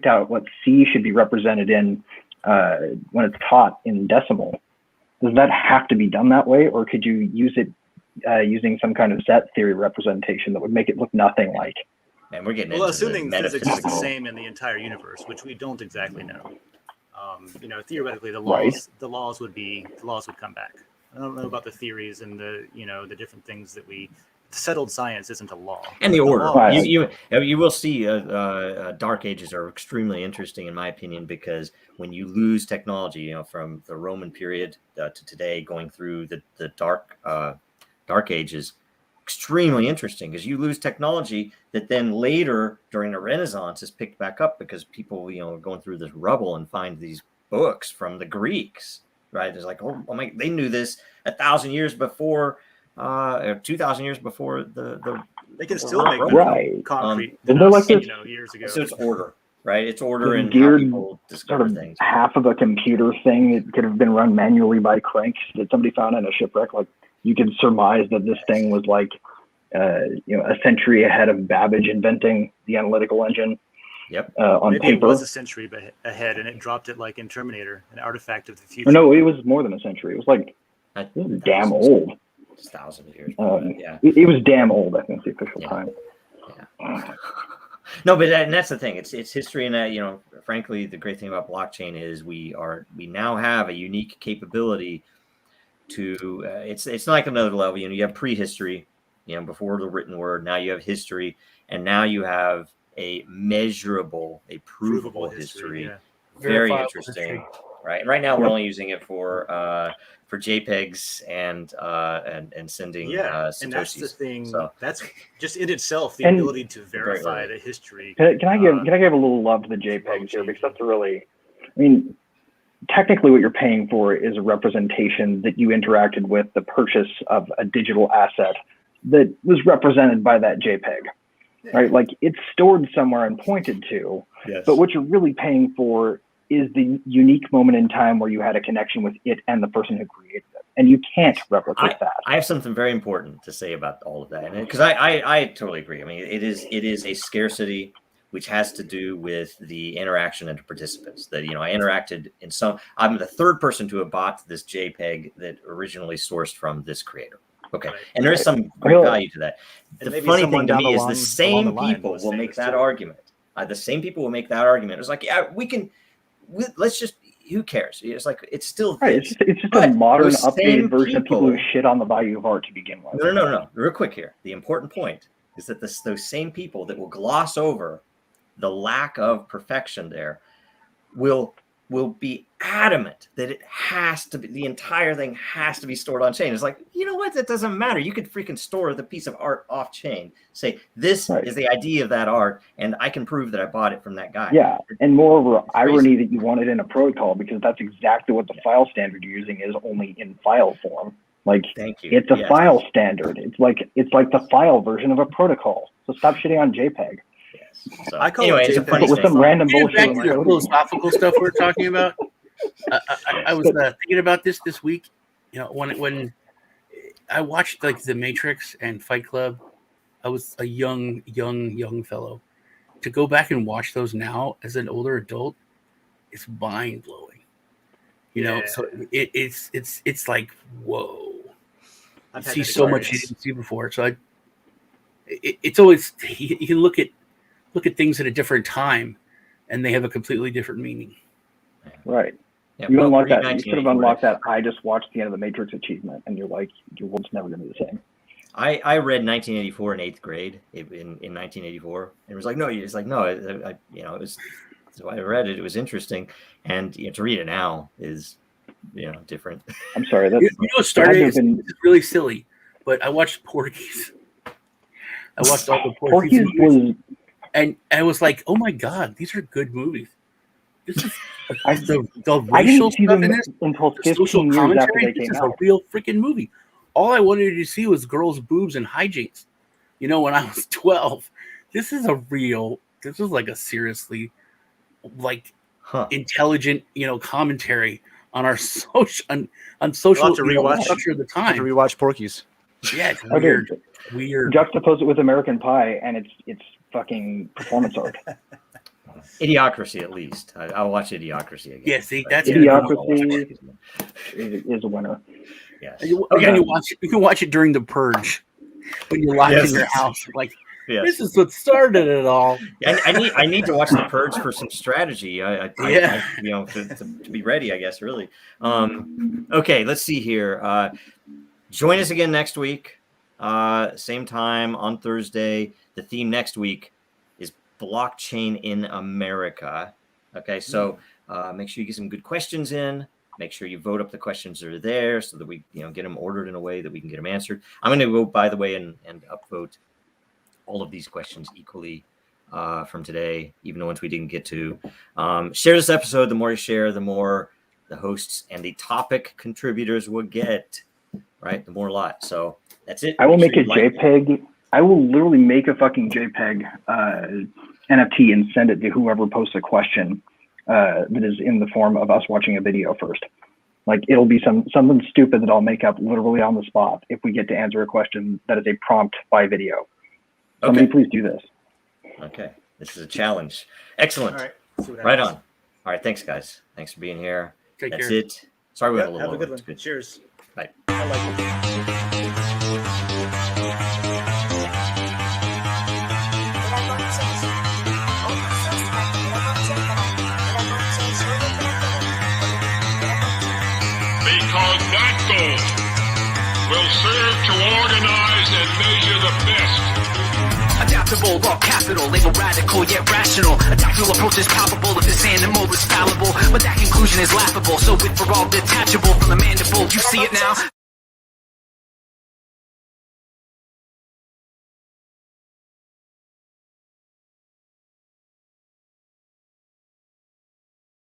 out what C should be represented in when it's taught in decimal? Does that have to be done that way, or could you use it using some kind of set theory representation that would make it look nothing like? And we're getting Well, into the assuming physics is the metaphysical. same in the entire universe, which we don't exactly know. Theoretically, the Right. laws would come back. I don't know about the theories and the different things that settled science isn't a law. And the order. Right. You will see Dark Ages are extremely interesting in my opinion, because when you lose technology, from the Roman period to today, going through the Dark Ages, extremely interesting, because you lose technology that then later during the Renaissance is picked back up because people are going through this rubble and find these books from the Greeks, right? It's like, oh my, they knew this 1,000 years before, or 2,000 years before the They can still make Right. concrete And they're like this, years ago. So it's order, right? It's order this and how geared people discover sort of things. half of a computer thing that could have been run manually by cranks that somebody found in a shipwreck. Like, you could surmise that this thing was like, a century ahead of Babbage inventing the analytical engine. Yep. On Maybe paper. It was a century ahead, and it dropped it like in Terminator, an artifact of the future. Or no, it was more than a century. It was like damn old. 1,000 years. Yeah. It was damn old. I think the official time. Yeah. No, but and that's the thing. It's history, and frankly, the great thing about blockchain is we now have a unique capability to. It's not like another level. You have prehistory, before the written word. Now you have history, and now you have a measurable, a provable history. Yeah. Very Verifiable interesting, history. right? And right now we're only using it for JPEGs and sending satoshis. And that's the thing. So, that's just in itself the And- ability to verify the history. Can I give a little love to the JPEGs here, because that's technically what you're paying for is a representation that you interacted with the purchase of a digital asset that was represented by that JPEG, right? Like, it's stored somewhere and pointed to, yes. but what you're really paying for is the unique moment in time where you had a connection with it and the person who created it. And you can't replicate that. I have something very important to say about all of that, because I totally agree. I mean, it is a scarcity which has to do with the interaction of the participants. That I interacted in some. I'm the third person to have bought this JPEG that originally sourced from this creator. Okay, Right. and there is some great value to that. And The maybe funny someone thing to down me the is line- the along same the line people was will make famous that too. argument. The same people will make that argument. It's like, yeah, we can. Let's just. Who cares? It's like it's still Right. this. It's just a But modern those updated same version of people who people- shit on the value of art to begin with. No. Real quick here. The important point is that those same people that will gloss over the lack of perfection there will be adamant that it has to be, the entire thing has to be stored on chain. It's like, you know what? That doesn't matter. You could freaking store the piece of art off chain. Say, this Right. is the idea of that art, and I can prove that I bought it from that guy. Yeah, and moreover, It's irony that you want it in a protocol, because that's exactly what the file standard you're using is, only in file form. Like, Thank you. it's a Yes. file standard. It's like the file version of a protocol. So stop shitting on JPEG. Yes. So, I call it anyway, it's a JPEG. funny But with thing. some random Getting bullshit. back to like, the philosophical stuff we're talking about. I was thinking about this week. When I watched like The Matrix and Fight Club, I was a young fellow. To go back and watch those now as an older adult, it's mind blowing. So it's like, whoa. see so much you didn't see before. So it's always you can look at things at a different time, and they have a completely different meaning. Right. Yeah, You unlock that. You could have unlocked that. I just watched the end of the Matrix achievement, and you're like, your world's never going to be the same. I read 1984 in 8th grade in 1984, and it was like, no, it's like, no, it was. So I read it. It was interesting, and to read it now is, different. I'm sorry. What started is really silly, but I watched Porky's. I watched all the Porky's movies, and I was like, oh my god, these are good movies. This is the racial stuff in this, until the social 15 years after commentary. they This came is out. a real freaking movie. All I wanted to see was girls' boobs and hijinks. When I was 12, this is like a seriously, intelligent, commentary on our social structure of the time. To rewatch Porky's. Yeah, it's weird. Weird. Juxtapose it with American Pie, and it's fucking performance art. Idiocracy, at least. I'll watch Idiocracy again. Yeah, see, that's Idiocracy is a winner. Yes. You can watch it during the purge when you're locked in your house. Like, this is what started it all. I need to watch The Purge for some strategy. To be ready, I guess. Really. Okay, let's see here. Join us again next week, same time on Thursday. The theme next week is blockchain in America. Okay, so make sure you get some good questions in. Make sure you vote up the questions that are there so that we get them ordered in a way that we can get them answered. I'm going to go, by the way, and upvote all of these questions equally from today, even the ones we didn't get to. Share this episode. The more you share, the more the hosts and the topic contributors will get, right? The more lot. So that's it. I will make a JPEG. I will literally make a fucking JPEG NFT and send it to whoever posts a question that is in the form of us watching a video first. Like, it'll be something stupid that I'll make up literally on the spot if we get to answer a question that is a prompt by video. Somebody please do this. Okay. This is a challenge. Excellent. All right. Right on. All right. Thanks, guys. Thanks for being here. That's it. Sorry we went a little over. Have a good one. Good. Cheers. Bye. I like it. Because that goal will serve to organize and measure the best. Adaptable, all capital, label radical yet rational. A tactical approach is palpable if this animal is fallible. But that conclusion is laughable, so with for all detachable from the mandible, you see it now.